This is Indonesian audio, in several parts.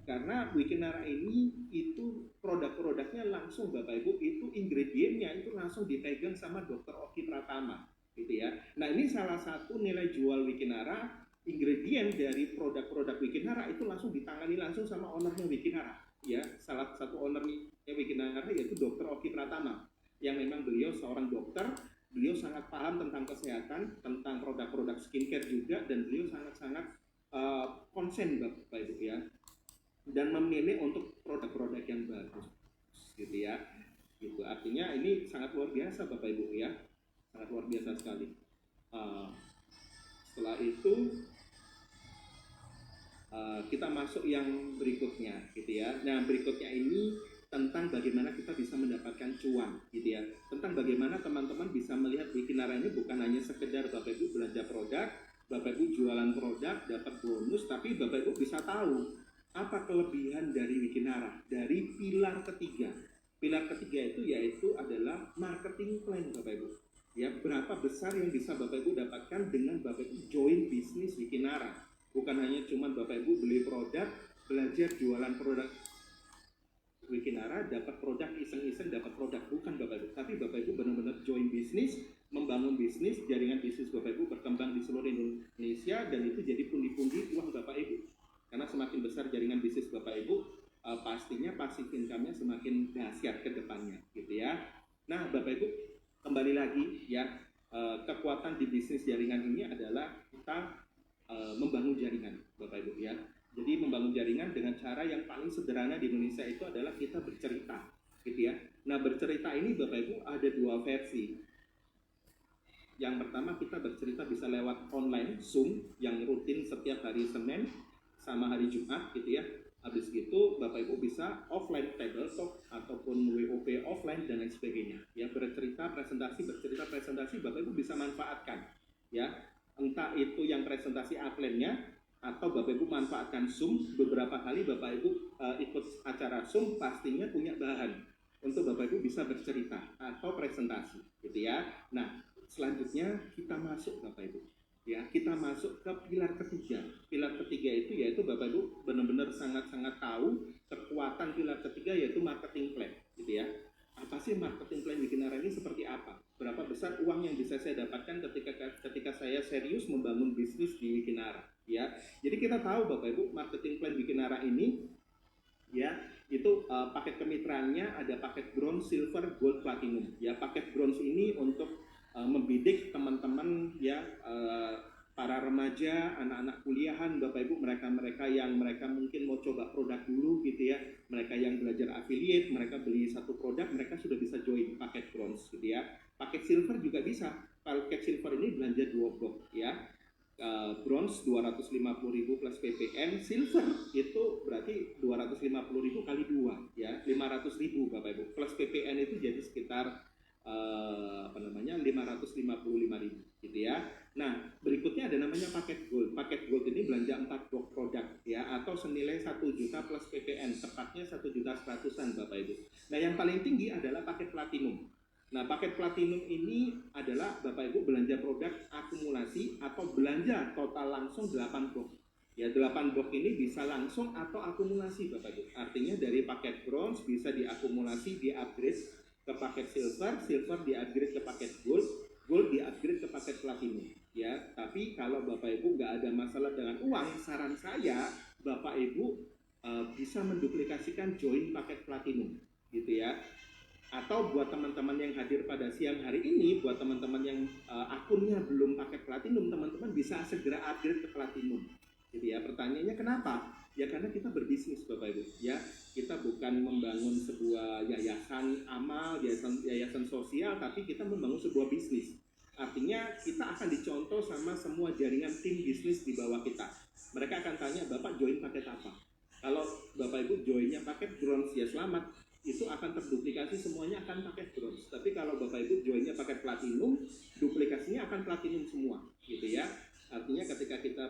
Karena Wikinara ini itu produk-produknya langsung Bapak Ibu itu ingredientnya itu langsung dipegang sama Dr. Oki Pratama gitu ya. Nah ini salah satu nilai jual Wikinara, ingredient dari produk-produk Wikinara itu langsung ditangani langsung sama ownernya Wikinara ya. Salah satu ownernya Wikinara yaitu Dr. Oki Pratama yang memang beliau seorang dokter, beliau sangat paham tentang kesehatan, tentang produk-produk skincare juga, dan beliau sangat-sangat konsen Bapak Ibu ya, dan memilih untuk produk-produk yang bagus gitu ya. Gitu. Artinya ini sangat luar biasa Bapak Ibu ya, sangat luar biasa sekali. Setelah itu kita masuk yang berikutnya gitu ya. Nah berikutnya ini tentang bagaimana kita bisa mendapatkan cuan gitu ya, tentang bagaimana teman-teman bisa melihat Wikinara ini bukan hanya sekedar Bapak Ibu belanja produk, Bapak Ibu jualan produk dapat bonus, tapi Bapak Ibu bisa tahu apa kelebihan dari Wikinara, dari pilar ketiga. Pilar ketiga itu yaitu adalah marketing plan Bapak Ibu. Ya, berapa besar yang bisa Bapak Ibu dapatkan dengan Bapak Ibu join bisnis Wikinara. Bukan hanya cuma Bapak Ibu beli produk, belajar jualan produk Wikinara, dapat produk iseng-iseng, dapat produk, bukan Bapak Ibu. Tapi Bapak Ibu benar-benar join bisnis, membangun bisnis, jaringan bisnis Bapak Ibu berkembang di seluruh Indonesia, dan itu jadi pundi-pundi uang Bapak Ibu. Karena semakin besar jaringan bisnis Bapak Ibu, pastinya passive income-nya semakin dahsyat ke depannya, gitu ya. Nah, Bapak Ibu, kembali lagi ya, kekuatan di bisnis jaringan ini adalah kita membangun jaringan, Bapak Ibu ya. Jadi membangun jaringan dengan cara yang paling sederhana di Indonesia itu adalah kita bercerita, gitu ya. Nah, bercerita ini Bapak Ibu ada dua versi. Yang pertama kita bercerita bisa lewat online, Zoom, yang rutin setiap hari Senin sama hari Jumat gitu ya. Habis itu Bapak Ibu bisa offline table talk ataupun WOP offline dan lain sebagainya. Ya, bercerita presentasi Bapak Ibu bisa manfaatkan ya. Entah itu yang presentasi upline-nya atau Bapak Ibu manfaatkan Zoom. Beberapa kali Bapak Ibu ikut acara Zoom pastinya punya bahan untuk Bapak Ibu bisa bercerita atau presentasi gitu ya. Nah, selanjutnya kita masuk Bapak Ibu ya, kita masuk ke pilar ketiga. Pilar ketiga itu yaitu Bapak Ibu benar-benar sangat-sangat tahu kekuatan pilar ketiga yaitu marketing plan gitu ya. Apa sih marketing plan Wikinara ini, seperti apa? Berapa besar uang yang bisa saya dapatkan ketika saya serius membangun bisnis di Wikinara ya. Jadi kita tahu Bapak Ibu marketing plan Wikinara ini ya, itu paket kemitraannya ada paket bronze, silver, gold, platinum ya. Paket bronze ini untuk membidik teman-teman ya, para remaja, anak-anak kuliahan Bapak Ibu, mereka yang mereka mungkin mau coba produk dulu gitu ya, mereka yang belajar affiliate, mereka beli satu produk, mereka sudah bisa join paket bronze gitu ya. Paket silver juga bisa. Paket silver ini belanja 2 blok ya. Bronze 250.000 plus PPN, silver itu berarti 250.000 kali 2 ya, 500.000 Bapak Ibu, plus PPN itu jadi sekitar 555.000 gitu ya. Nah, berikutnya ada namanya paket gold. Paket gold ini belanja 4 blok produk ya, atau senilai 1 juta plus PPN, tepatnya 1.100.000-an Bapak Ibu. Nah, yang paling tinggi adalah paket platinum. Nah, paket platinum ini adalah Bapak Ibu belanja produk akumulasi atau belanja total langsung 8 blok. Ya, 8 blok ini bisa langsung atau akumulasi Bapak Ibu. Artinya dari paket bronze bisa diakumulasi, di-upgrade ke paket silver, silver di-upgrade ke paket gold, gold di-upgrade ke paket platinum. Ya, tapi kalau Bapak Ibu nggak ada masalah dengan uang, saran saya Bapak Ibu bisa menduplikasikan join paket platinum, gitu ya. Atau buat teman-teman yang hadir pada siang hari ini, buat teman-teman yang akunnya belum pakai platinum, teman-teman bisa segera upgrade ke platinum, gitu ya. Pertanyaannya kenapa? Ya karena kita berbisnis Bapak Ibu ya. Kita bukan membangun sebuah yayasan amal, yayasan sosial, tapi kita membangun sebuah bisnis. Artinya kita akan dicontoh sama semua jaringan tim bisnis di bawah kita. Mereka akan tanya, Bapak join paket apa? Kalau Bapak Ibu joinnya paket bronze, ya selamat, itu akan terduplikasi semuanya akan paket bronze. Tapi kalau Bapak Ibu joinnya paket platinum, duplikasinya akan platinum semua, gitu ya. Artinya ketika kita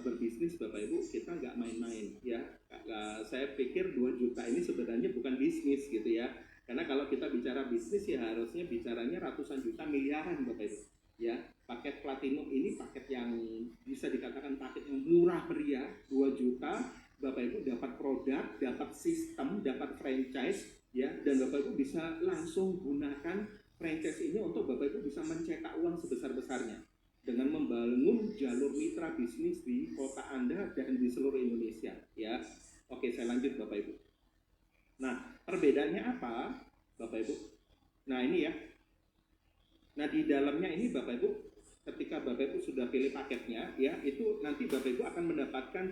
berbisnis Bapak Ibu, kita nggak main-main ya. Saya pikir 2 juta ini sebenarnya bukan bisnis gitu ya. Karena kalau kita bicara bisnis ya harusnya bicaranya ratusan juta, miliaran Bapak Ibu ya. Paket platinum ini paket yang bisa dikatakan paket yang murah meriah, 2 juta Bapak Ibu dapat produk produk, dapat sistem, dapat franchise, ya, dan Bapak Ibu bisa langsung gunakan franchise ini untuk Bapak Ibu bisa mencetak uang sebesar-besarnya dengan membangun jalur mitra bisnis di kota Anda dan di seluruh Indonesia, ya. Oke, saya lanjut Bapak Ibu. Nah, perbedaannya apa, Bapak Ibu? Nah, ini ya. Nah, di dalamnya ini Bapak Ibu, ketika Bapak Ibu sudah pilih paketnya, ya, itu nanti Bapak Ibu akan mendapatkan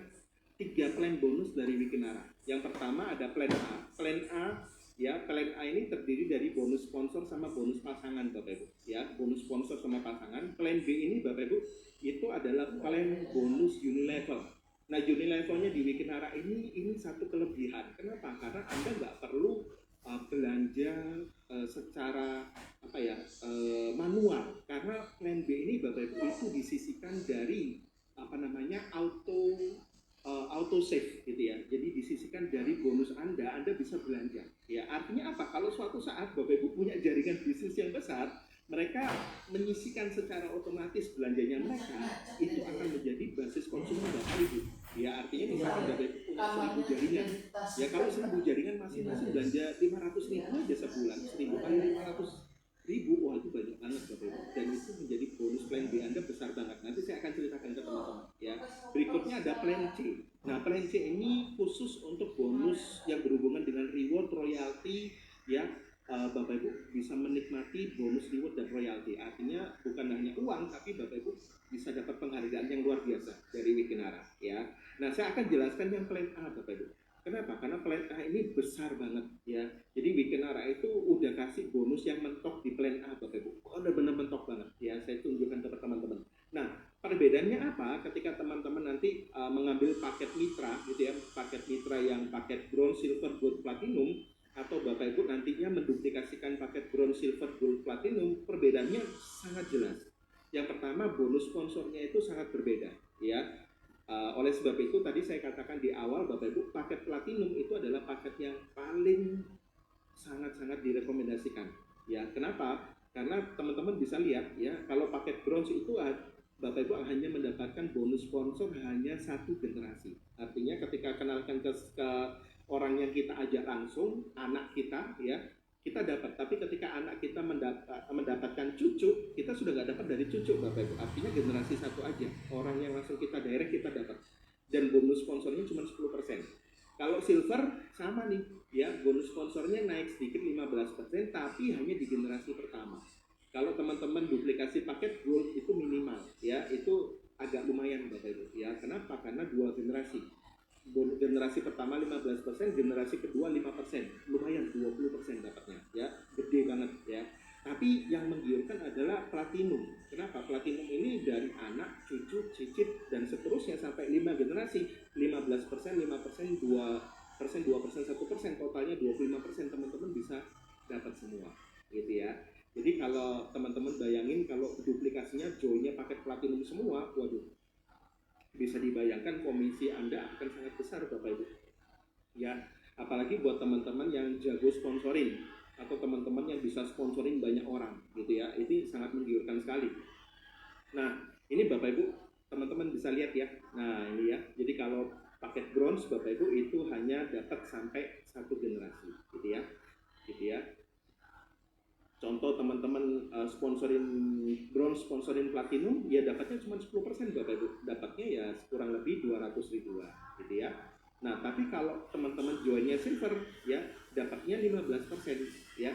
3 plan bonus dari Wikinara. Yang pertama ada plan A. Plan A, ya, plan A ini terdiri dari bonus sponsor sama bonus pasangan Bapak Ibu, ya, bonus sponsor sama pasangan. Plan B ini Bapak Ibu itu adalah plan bonus unilevel. Nah, unilevelnya di Wikinara ini satu kelebihan. Kenapa? Karena Anda nggak perlu belanja secara manual, karena plan B ini Bapak Ibu itu disisihkan dari auto save gitu ya. Jadi disisihkan dari bonus Anda bisa belanja. Ya, artinya apa? Kalau suatu saat Bapak Ibu punya jaringan bisnis yang besar, mereka menyisihkan secara otomatis belanjanya mereka itu akan menjadi basis konsumen Bapak Ibu. Ya, artinya misalkan Bapak Ibu punya 1000 jaringan. Ya, kalau 1000 jaringan masing-masing belanja 500.000 aja sebulan, 1000 kali 500.000, wah itu banyak banget Bapak Ibu. Dan itu menjadi bonus plan B Anda besar banget. Nanti saya akan ceritakan ke teman-teman. Ya, berikutnya ada plan C. Nah, plan C ini khusus untuk bonus yang berhubungan dengan reward, royalty, ya. Bapak Ibu bisa menikmati bonus reward dan royalty. Artinya bukan hanya uang, tapi Bapak Ibu bisa dapat penghargaan yang luar biasa dari Wikinara, ya. Nah, saya akan jelaskan yang plan A Bapak Ibu. Kenapa? Karena plan A ini besar banget, ya. Jadi Wikinara itu udah kasih bonus yang mentok di plan A Bapak Ibu. Benar-benar mentok banget, ya. Saya tunjukkan ke teman-teman. Nah, perbedaannya apa? Ketika teman-teman nanti mengambil paket mitra, gitu ya, paket mitra yang paket bronze, silver, gold, platinum, atau Bapak Ibu nantinya menduplikasikan paket bronze, silver, gold, platinum, perbedaannya sangat jelas. Yang pertama, bonus sponsornya itu sangat berbeda, ya. Oleh sebab itu tadi saya katakan di awal Bapak Ibu, paket platinum itu adalah paket yang paling sangat-sangat direkomendasikan, ya. Kenapa? Karena teman-teman bisa lihat, ya, kalau paket bronze itu Bapak Ibu hanya mendapatkan bonus sponsor hanya 1 generasi. Artinya ketika kenalkan ke orang yang kita ajak langsung, anak kita, ya, kita dapat. Tapi ketika anak kita mendapatkan cucu, kita sudah nggak dapat dari cucu Bapak Ibu. Artinya generasi 1 aja. Orang yang langsung kita direct kita dapat. Dan bonus sponsornya cuma 10%. Kalau silver sama nih, ya, bonus sponsornya naik sedikit 15%, tapi hanya di generasi pertama. Kalau teman-teman duplikasi paket gold itu minimal, ya, itu agak lumayan Bapak Ibu, ya. Kenapa? Karena 2 generasi. Generasi pertama 15%, generasi kedua 5%, lumayan 20% dapatnya, ya, gede banget, ya. Tapi yang menggiurkan adalah platinum. Kenapa? Platinum ini dari anak, cucu, cicit, dan seterusnya sampai 5 generasi, 15%, 5%, 2%, 2%, 1%, totalnya 25%, teman-teman bisa dapat semua, gitu ya. Jadi kalau teman-teman bayangin kalau duplikasinya joinnya paket platinum semua, waduh, bisa dibayangkan komisi Anda akan sangat besar Bapak Ibu, ya. Apalagi buat teman-teman yang jago sponsoring atau teman-teman yang bisa sponsoring banyak orang, gitu ya, ini sangat menggiurkan sekali. Nah, ini Bapak Ibu, teman-teman bisa lihat ya. Nah, ini ya, jadi kalau paket bronze Bapak Ibu itu hanya dapat sampai 1 generasi, gitu ya, gitu ya. Contoh teman-teman sponsorin bronze, sponsorin platinum, ya dapatnya cuma 10% Bapak Ibu. Dapatnya ya kurang lebih 200.000, gitu ya. Nah, tapi kalau teman-teman joinnya silver, ya dapatnya 15%, ya.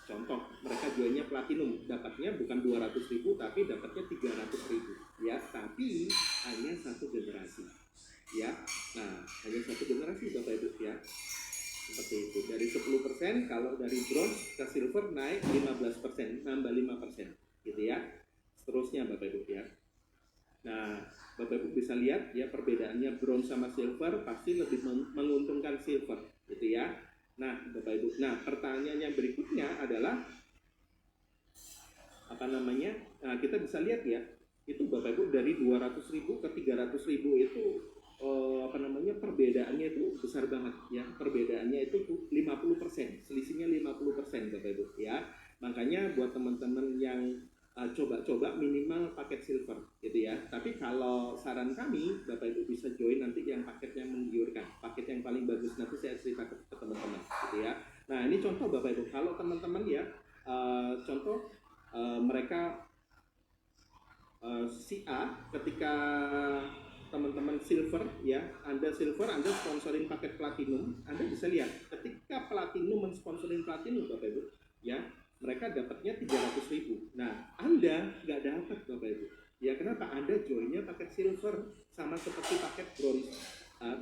Contoh, mereka joinnya platinum, dapatnya bukan 200.000, tapi dapatnya 300.000, ya. Tapi hanya 1 generasi, ya. Nah, hanya 1 generasi Bapak Ibu, ya. Seperti itu. Dari 10%, kalau dari bronze ke silver naik 15%, nambah 5%, gitu ya. Seterusnya Bapak Ibu, ya. Nah, Bapak Ibu bisa lihat ya perbedaannya bronze sama silver pasti lebih menguntungkan silver, gitu ya. Nah, Bapak Ibu. Nah, pertanyaan yang berikutnya adalah Nah, kita bisa lihat ya, itu Bapak Ibu dari 200.000 ke 300.000 itu perbedaannya itu besar banget ya. Perbedaannya itu 50%, selisihnya 50% Bapak Ibu ya. Makanya buat teman-teman yang coba-coba minimal paket silver gitu ya. Tapi kalau saran kami Bapak Ibu bisa join nanti yang paket yang menggiurkan. Paket yang paling bagus nanti saya cerita ke teman-teman gitu ya. Nah ini contoh Bapak Ibu, kalau teman-teman ya contoh mereka si A ketika teman-teman silver ya, Anda silver, Anda sponsorin paket platinum, Anda bisa lihat ketika platinum mensponsorin platinum Bapak Ibu ya, mereka dapatnya 300.000. Nah Anda nggak dapat Bapak Ibu ya, kenapa? Anda joinnya paket silver, sama seperti paket bronze,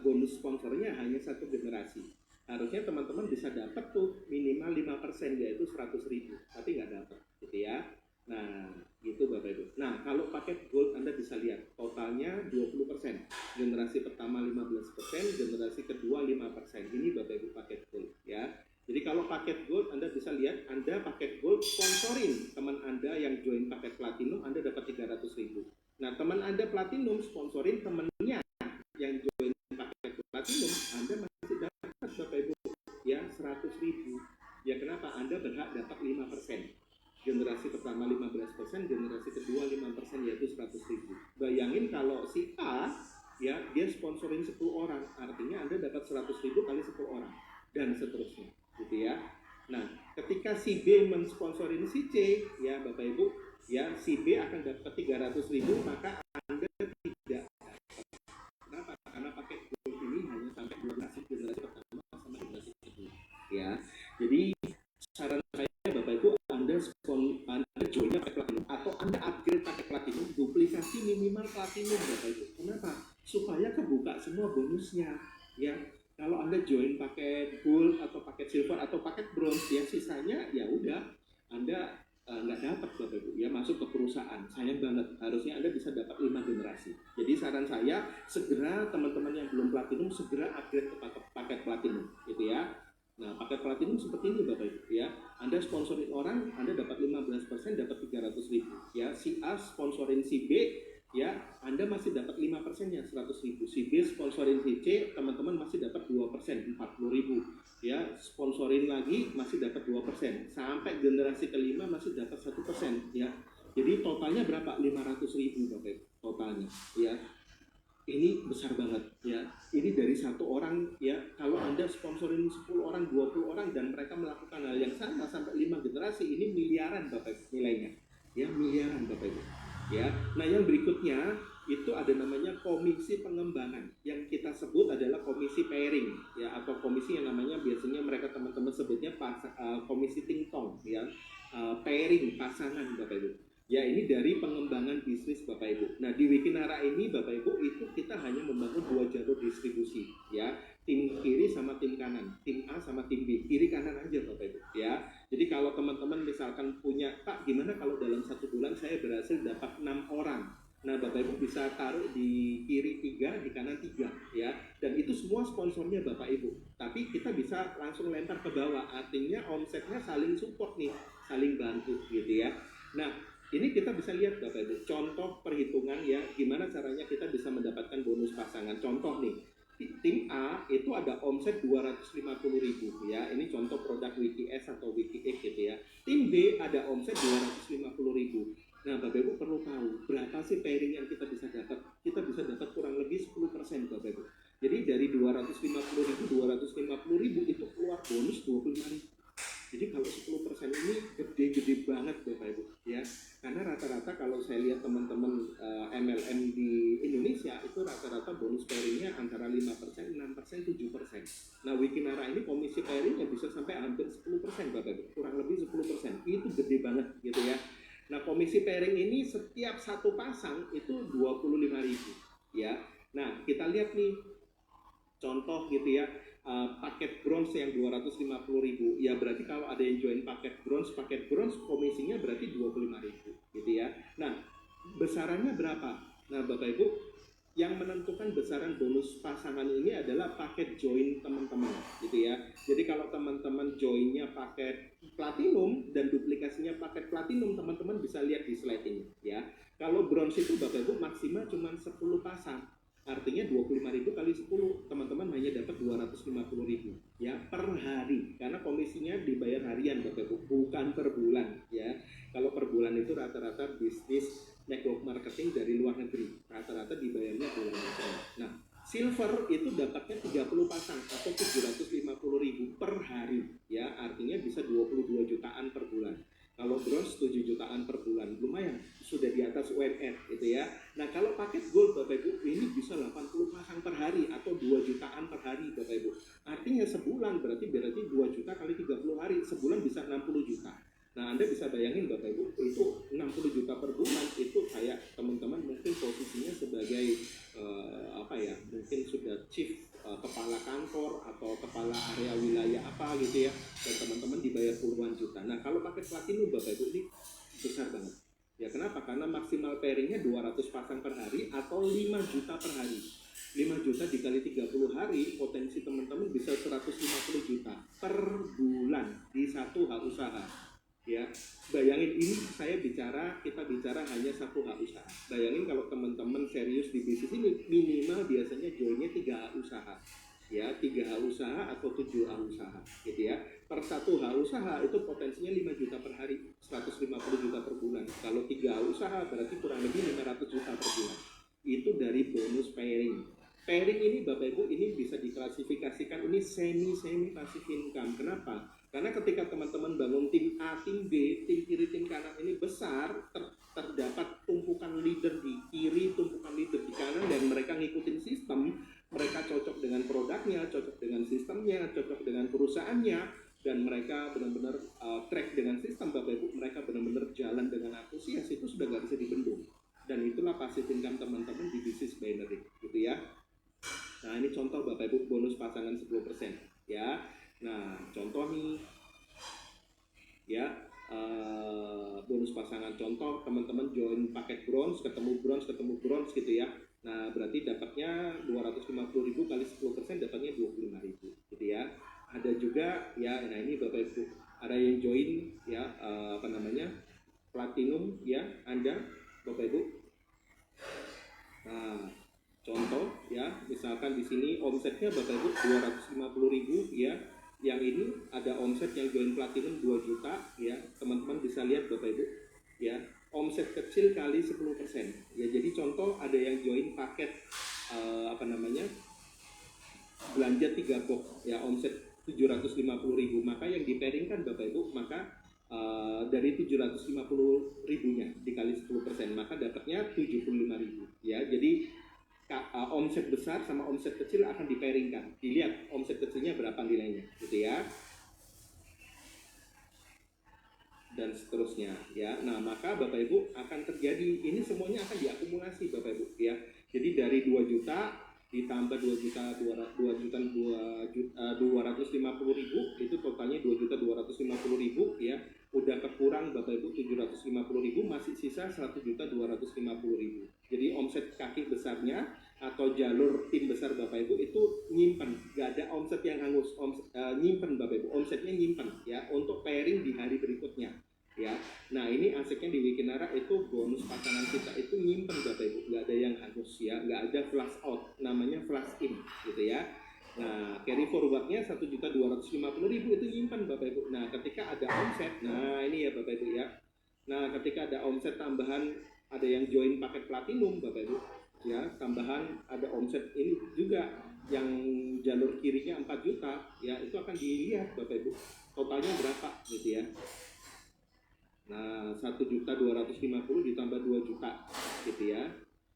bonus sponsornya hanya satu generasi. Harusnya teman-teman bisa dapat tuh minimal 5%, yaitu 100.000, tapi nggak dapat gitu ya. Nah, gitu Bapak Ibu. Nah, kalau paket gold Anda bisa lihat totalnya 20%. Generasi pertama 15%, generasi kedua 5%. Ini Bapak Ibu paket gold ya. Jadi kalau paket gold Anda bisa lihat, Anda paket gold sponsorin teman Anda yang join paket platinum, Anda dapat 300.000. Nah, teman Anda platinum sponsorin temennya yang join paket platinum, Anda masih dapat Bapak Ibu ya 100.000. Ya kenapa? Anda berhak dapat 5%. Generasi pertama 15%, generasi kedua 5%, yaitu 100.000. Bayangin kalau si A ya dia sponsorin 10 orang, artinya Anda dapat 100.000 kali 10 orang dan seterusnya gitu ya. Nah, ketika si B mensponsorin si C ya Bapak Ibu ya, si B akan dapat 300.000, maka Anda tidak. Kenapa? Karena paket gold ini hanya sampai generasi pertama sama generasi kedua ya. Jadi saran saya Bapak Ibu, Anda joinnya pakai platinum atau Anda upgrade pakai platinum, duplikasi minimal platinum Bapak Ibu. Kenapa? Supaya kebuka semua bonusnya ya. Kalau Anda join paket gold atau paket silver atau paket bronze ya, sisanya ya udah Anda nggak dapat Bapak Ibu ya, masuk ke perusahaan. Sayang banget, harusnya Anda bisa dapat 5 generasi. Jadi saran saya, segera teman-teman yang belum platinum segera upgrade ke paket platinum gitu ya. Nah, paket platinum seperti ini Bapak Ibu ya. Anda sponsorin orang, Anda dapat 15%, dapat 300.000 ya. Si A sponsorin si B ya, Anda masih dapat 5% ya, 100.000. Si B sponsorin si C, teman-teman masih dapat 2%, 40.000 ya. Sponsorin lagi masih dapat 2%. Sampai generasi kelima masih dapat 1% ya. Jadi totalnya berapa? 500.000 Bapak Ibu totalnya ya. Ini besar banget ya. Ini dari satu orang ya. Kalau Anda sponsorin 10 orang, 20 orang dan mereka melakukan hal yang sama sampai 5 generasi, ini miliaran Bapak Ibu nilainya. Ya, miliaran Bapak Ibu. Ya. Nah, yang berikutnya itu ada namanya komisi pengembangan. Yang kita sebut adalah komisi pairing ya, atau komisi yang namanya biasanya mereka teman-teman sebutnya komisi tingtong ya. Pairing, pasangan Bapak Ibu. Ya, ini dari pengembangan bisnis Bapak Ibu. Nah, di Wikinara ini Bapak Ibu itu kita hanya membangun 2 jalur distribusi ya. Tim kiri sama tim kanan, tim A sama tim B, kiri kanan aja Bapak Ibu ya. Jadi kalau teman-teman misalkan punya, Pak gimana kalau dalam 1 bulan saya berhasil dapat 6 orang. Nah, Bapak Ibu bisa taruh di kiri 3, di kanan 3 ya. Dan itu semua sponsornya Bapak Ibu. Tapi kita bisa langsung lempar ke bawah, artinya omsetnya saling support nih, saling bantu gitu ya. Nah, ini kita bisa lihat Bapak Ibu, contoh perhitungan ya, gimana caranya kita bisa mendapatkan bonus pasangan. Contoh nih, tim A itu ada omset 250.000 ya, ini contoh produk WikiS atau WikiX gitu ya. Tim B ada omset 250.000. Nah Bapak Ibu perlu tahu, berapa sih pairing yang kita bisa dapat? Kita bisa dapat kurang lebih 10% Bapak Ibu. Jadi dari 250.000 itu keluar bonus 25.000. Jadi kalau 10% ini gede-gede banget Bapak Ibu ya. Karena rata-rata kalau saya lihat teman-teman MLM di Indonesia itu rata-rata bonus pairingnya antara 5%, 6%, 7%. Nah, Wikinara ini komisi pairingnya bisa sampai hampir 10% Bapak Ibu, kurang lebih 10%. Itu gede banget gitu ya. Nah, komisi pairing ini setiap satu pasang itu 25.000 ya. Nah, kita lihat nih contoh gitu ya. Paket bronze yang 250.000 ya, berarti kalau ada yang join paket bronze komisinya berarti 25.000 gitu ya. Nah, besarannya berapa? Nah, Bapak Ibu, yang menentukan besaran bonus pasangan ini adalah paket join teman-teman gitu ya. Jadi kalau teman-teman joinnya paket platinum dan duplikasinya paket platinum, teman-teman bisa lihat di slide ini ya. Kalau bronze itu Bapak Ibu maksimal cuma 10 pasang. Artinya 25.000 kali 10, teman-teman hanya dapat 250.000 ya per hari, karena komisinya dibayar harian Bapak Ibu, bukan per bulan ya. Kalau per bulan itu rata-rata bisnis network marketing dari luar negeri, rata-rata dibayarnya bulan. Nah, silver itu dapatnya 30 pasang atau 750.000 hari Bapak Ibu. Artinya sebulan berarti 2 juta kali 30 hari, sebulan bisa 60 juta. Nah, Anda bisa bayangin Bapak Ibu, itu 60 juta per bulan, itu kayak teman-teman mungkin posisinya sebagai mungkin sudah chief kepala kantor atau kepala area wilayah apa gitu ya, dan teman-teman dibayar puluhan juta. Nah, kalau pakai platinum Bapak Ibu ini besar banget. Ya kenapa? Karena maksimal pairingnya 200 pasang per hari atau 5 juta per hari. 5 juta dikali 30 hari, potensi teman-teman bisa 150 juta per bulan di satu hak usaha. Ya, bayangin ini kita bicara hanya satu hak usaha. Bayangin kalau teman-teman serius di bisnis ini, minimal biasanya joinnya 3 hak usaha. Ya, 3 hak usaha atau 7 hak usaha gitu ya. Per satu hak usaha itu potensinya 5 juta per hari, 150 juta per bulan. Kalau 3 hak usaha berarti kurang lebih 500 juta per bulan. Itu dari bonus pairing. Pairing ini Bapak Ibu ini bisa diklasifikasikan ini semi passive income. Kenapa? Karena ketika teman-teman bangun tim A, tim B, tim kiri, tim kanan ini besar, terdapat tumpukan leader di kiri, tumpukan leader di kanan, dan mereka ngikutin sistem, mereka cocok dengan produknya, cocok dengan sistemnya, cocok dengan perusahaannya, dan mereka benar-benar track dengan sistem Bapak Ibu, mereka benar-benar jalan dengan antusias, itu sudah nggak bisa dibendung. Dan itulah passive income teman-teman di bisnis binary, gitu ya. Nah, ini contoh Bapak Ibu bonus pasangan 10% ya. Nah, contoh nih ya, bonus pasangan contoh teman-teman join paket bronze, ketemu bronze gitu ya. Nah, berarti dapatnya 250.000 kali 10% dapatnya 25.000 gitu ya. Ada juga ya, nah ini Bapak Ibu, ada yang join ya platinum ya, Anda Bapak Ibu. Nah, contoh ya, misalkan di sini omsetnya Bapak Ibu 250.000 ya. Yang ini ada omset yang join platinum 2 juta ya. Teman-teman bisa lihat Bapak Ibu ya. Omset kecil kali 10%. Ya, jadi contoh ada yang join paket belanja 3 box ya, omset 750.000. Maka yang dipairingkan Bapak Ibu, maka dari 750.000-nya dikali 10%, maka dapatnya 75.000 ya. Jadi omset besar sama omset kecil akan dipairingkan. Dilihat omset kecilnya berapa nilainya gitu ya. Dan seterusnya ya. Nah, maka Bapak Ibu akan terjadi ini semuanya akan diakumulasi Bapak Ibu ya. Jadi dari 2 juta ditambah 250.000 itu totalnya 2.250.000 ya. Udah kekurang Bapak Ibu 750.000, masih sisa 1.250.000. Jadi omset kaki besarnya atau jalur tim besar Bapak Ibu itu nyimpen, gak ada omset yang hangus, nyimpen Bapak Ibu, omsetnya nyimpen ya untuk pairing di hari berikutnya ya. Nah, ini asetnya di Wikinara itu bonus pasangan kita itu nyimpen Bapak Ibu, gak ada yang hangus ya, gak ada flash out, namanya flash in gitu ya. Nah, carry forwardnya 1.250.000 itu nyimpan Bapak Ibu. Nah, ketika ada omset, nah ini ya Bapak Ibu ya. Nah, ketika ada omset tambahan, ada yang join paket platinum Bapak Ibu ya, tambahan ada omset ini juga yang jalur kirinya 4 juta ya, itu akan dilihat Bapak Ibu totalnya berapa gitu ya. Nah, 1.250.000 ditambah 2 juta gitu ya.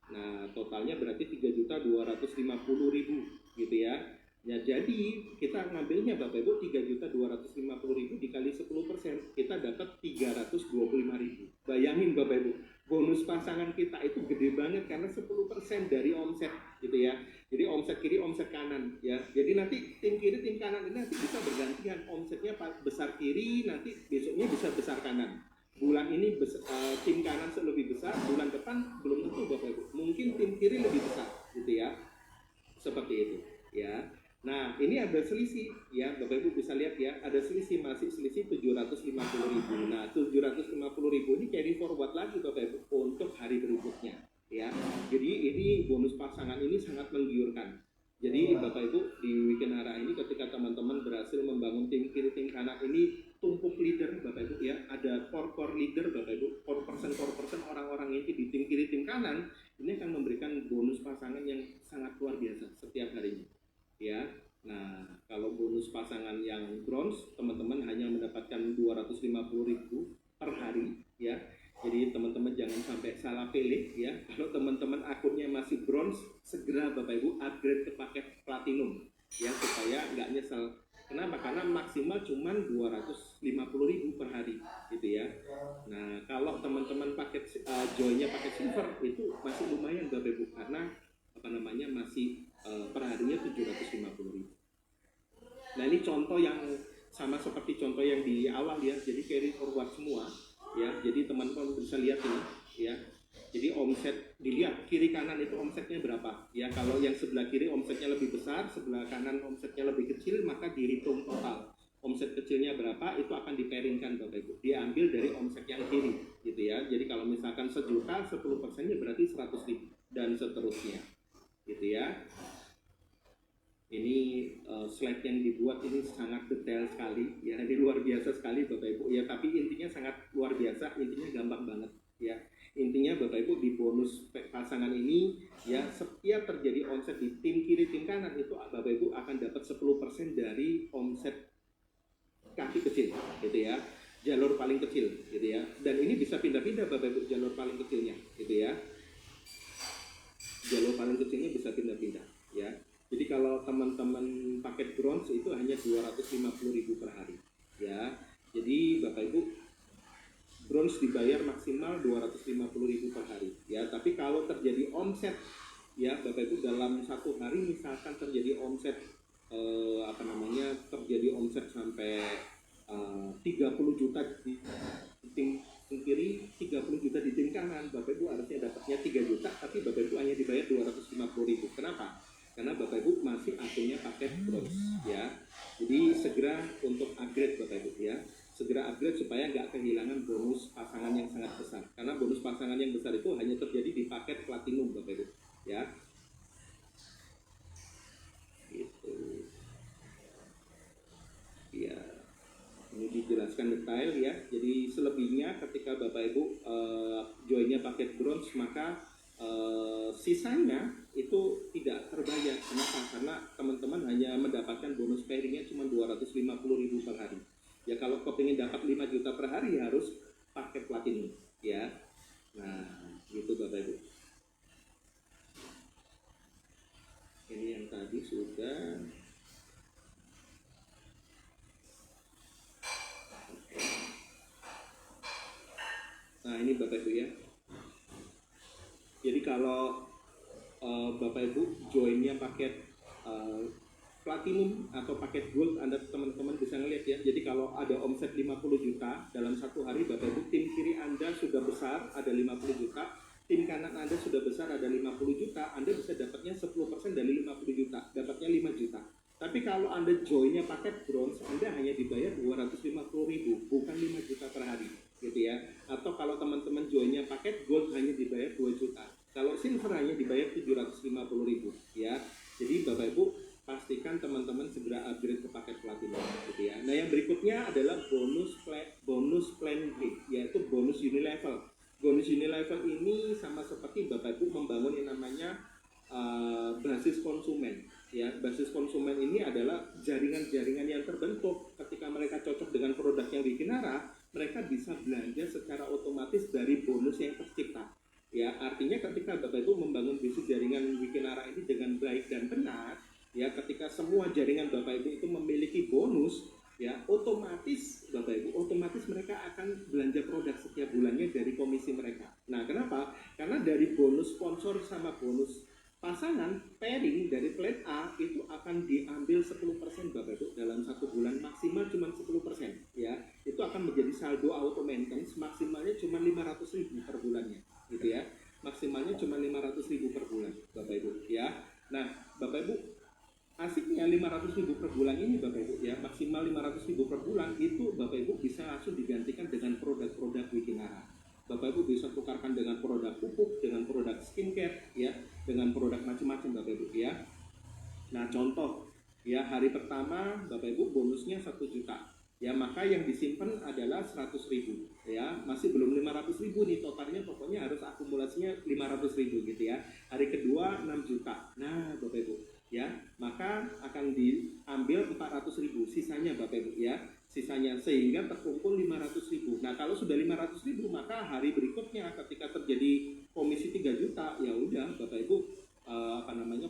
Nah, totalnya berarti 3.250.000 gitu ya. Ya, jadi kita ngambilnya Bapak Ibu 3.250.000 dikali 10%, kita dapat 325.000. Bayangin Bapak Ibu, bonus pasangan kita itu gede banget karena 10% dari omset gitu ya. Jadi omset kiri, omset kanan ya. Jadi nanti tim kiri, tim kanan ini nanti bisa bergantian, omsetnya besar kiri, nanti besoknya bisa besar kanan. Bulan ini tim kanan lebih besar, bulan depan belum tentu Bapak Ibu. Mungkin tim kiri lebih besar gitu ya. Seperti itu ya. Nah, ini ada selisih ya, Bapak Ibu bisa lihat ya, ada selisih, masih selisih 750.000. Nah, 750.000 ini carry forward lagi Bapak Ibu untuk hari berikutnya ya. Jadi ini bonus pasangan ini sangat menggiurkan. Jadi Bapak Ibu di Wikinara ini ketika teman-teman berhasil membangun tim kiri tim kanan ini tumpuk leader Bapak Ibu ya, ada core leader Bapak Ibu, core person orang-orang ini di tim kiri tim kanan ini akan memberikan bonus pasangan yang sangat luar biasa setiap harinya. Ya, nah kalau bonus pasangan yang bronze teman-teman hanya mendapatkan 250.000 per hari ya. Jadi teman-teman jangan sampai salah pilih ya. Kalau teman-teman akunnya masih bronze, segera Bapak Ibu upgrade ke paket platinum ya, supaya nggak nyesel. Kenapa? Karena maksimal cuman 250.000 per hari gitu ya. Nah, kalau teman-teman paket joinnya pakai silver itu masih lumayan Bapak Ibu, karena apa namanya masih per harinya 750.000. Nah, ini contoh yang sama seperti contoh yang di awal ya, jadi carry forward semua ya. Jadi teman-teman bisa lihat ini ya. Jadi omset dilihat kiri kanan itu omsetnya berapa ya. Kalau yang sebelah kiri omsetnya lebih besar, sebelah kanan omsetnya lebih kecil, maka dihitung total omset kecilnya berapa, itu akan dipairingkan Bapak Ibu. Diambil dari omset yang kiri gitu ya. Jadi kalau misalkan sejuta, 10%-nya berarti 100.000 dan seterusnya gitu ya. Ini slide yang dibuat ini sangat detail sekali ya, ini luar biasa sekali Bapak Ibu ya, tapi intinya sangat luar biasa, intinya gampang banget ya. Intinya Bapak Ibu di bonus pasangan ini ya, setiap terjadi omset di tim kiri tim kanan itu Bapak Ibu akan dapat 10% dari omset kaki kecil gitu ya, jalur paling kecil gitu ya. Dan ini bisa pindah-pindah Bapak Ibu, jalur paling kecilnya gitu ya, jalur paling kecilnya bisa pindah-pindah ya. Jadi kalau teman-teman paket bronze itu hanya 250.000 per hari ya. Jadi Bapak Ibu bronze dibayar maksimal 250.000 per hari ya. Tapi kalau terjadi omset ya Bapak Ibu dalam satu hari misalkan terjadi omset terjadi omset sampai 30 juta di tim kiri, 30 juta di tim kanan, Bapak Ibu harusnya dapatnya 3 juta, tapi Bapak Ibu hanya dibayar 250.000. Kenapa? Karena Bapak Ibu masih akunnya paket bronze ya. Jadi segera untuk upgrade Bapak Ibu ya, segera upgrade supaya nggak kehilangan bonus pasangan yang sangat besar. Karena bonus pasangan yang besar itu hanya terjadi di paket platinum Bapak Ibu ya. Gitu ya, ini dijelaskan detail ya. Jadi selebihnya ketika Bapak Ibu joinnya paket bronze, maka sisanya itu tidak terbayar. Kenapa? Karena teman-teman hanya mendapatkan bonus pairingnya cuma 250.000 per hari ya. Kalau kepingin dapat 5 juta per hari harus paket platinum ya. Nah gitu Bapak Ibu. Ini yang tadi sudah. Nah ini Bapak Ibu ya. Jadi kalau Bapak Ibu joinnya paket platinum atau paket gold, Anda teman-teman bisa ngelihat ya. Jadi kalau ada omset 50 juta dalam satu hari, Bapak Ibu tim kiri Anda sudah besar ada 50 juta, tim kanan Anda sudah besar ada 50 juta, Anda bisa dapatnya 10% dari 50 juta, dapatnya 5 juta. Tapi kalau Anda joinnya paket bronze, Anda hanya dibayar 250.000, bukan 5 juta per hari gitu ya. Atau kalau teman-teman joinnya paket gold hanya dibayar 2 juta. Kalau silver hanya dibayar 750.000 ya. Jadi Bapak Ibu pastikan teman-teman segera upgrade ke paket platinum gitu ya. Nah yang berikutnya adalah bonus plan B, yaitu bonus unilevel. Bonus unilevel ini sama seperti Bapak Ibu membangun yang namanya basis konsumen ya. Basis konsumen ini adalah jaringan-jaringan yang terbentuk ketika mereka cocok dengan produk yang Wikinara, mereka bisa belanja secara otomatis dari bonus yang tercipta ya. Artinya ketika Bapak Ibu membangun bisnis jaringan Wikinara ini dengan baik dan benar ya, ketika semua jaringan Bapak Ibu itu memiliki bonus ya, otomatis Bapak Ibu otomatis mereka akan belanja produk setiap bulannya dari komisi mereka. Nah kenapa? Karena dari bonus sponsor sama bonus pasangan pairing dari plan A itu akan diambil 10% Bapak Ibu dalam satu bulan, maksimal cuma 10% ya. Itu akan menjadi saldo auto maintenance, maksimalnya cuma 500.000 per bulannya gitu ya. Maksimalnya cuma 500.000 per bulan Bapak Ibu ya. Nah Bapak Ibu asiknya 500.000 per bulan ini Bapak Ibu ya, maksimal 500.000 per bulan itu Bapak Ibu bisa langsung digantikan dengan produk-produk Wikinara. Bapak Ibu bisa tukarkan dengan produk pupuk, dengan produk skincare ya, dengan produk macam-macam Bapak Ibu ya. Nah contoh ya, hari pertama Bapak Ibu bonusnya 1 juta ya, maka yang disimpan adalah 100.000 ya, masih belum 500.000 nih, totalnya pokoknya harus akumulasinya 500.000 gitu ya. Hari kedua 6 juta, nah Bapak Ibu ya, maka akan diambil 400.000 sisanya Bapak Ibu ya, sisanya, sehingga terkumpul 500.000. Nah kalau sudah 500.000 maka hari berikutnya ketika terjadi komisi 3 juta ya udah Bapak Ibu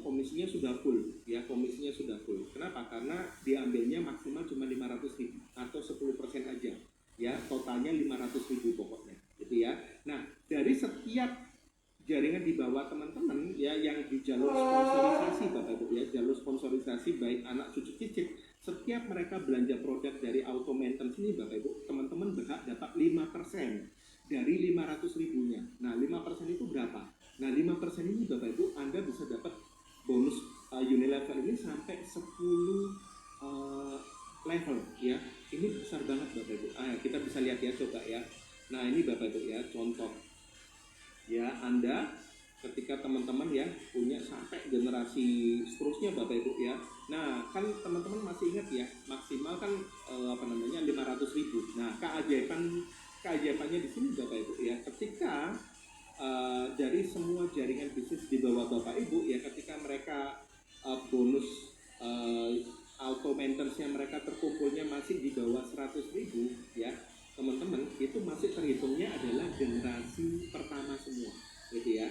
komisinya sudah full ya, komisinya sudah full. Kenapa? Karena diambilnya maksimal cuma 500.000 atau 10% aja ya, totalnya 500.000 pokoknya gitu ya. Nah, dari setiap jaringan di bawah teman-teman ya yang di jalur sponsorisasi Bapak Ibu ya, jalur sponsorisasi baik anak cucu cicit, setiap mereka belanja produk dari auto maintenance ini Bapak Ibu, teman-teman berhak dapat 5% dari 500.000-nya. Nah, 5% itu berapa? Nah, 5% ini Bapak Ibu Anda bisa dapat bonus Unilever ini sampai 10 level ya. Ini besar banget Bapak Ibu. Kita bisa lihat ya, coba ya. Nah, ini Bapak Ibu ya, contoh ya, Anda ketika teman-teman ya punya sampai generasi seterusnya Bapak Ibu ya. Nah, kan teman-teman masih ingat ya, maksimal kan 500.000. Nah, keajaibannya di sini Bapak Ibu ya, ketika dari semua jaringan bisnis di bawah Bapak Ibu ya, ketika mereka bonus auto maintenance-nya mereka terkumpulnya masih di bawah 100.000 ya, teman-teman, itu masih terhitungnya adalah generasi pertama semua gitu ya.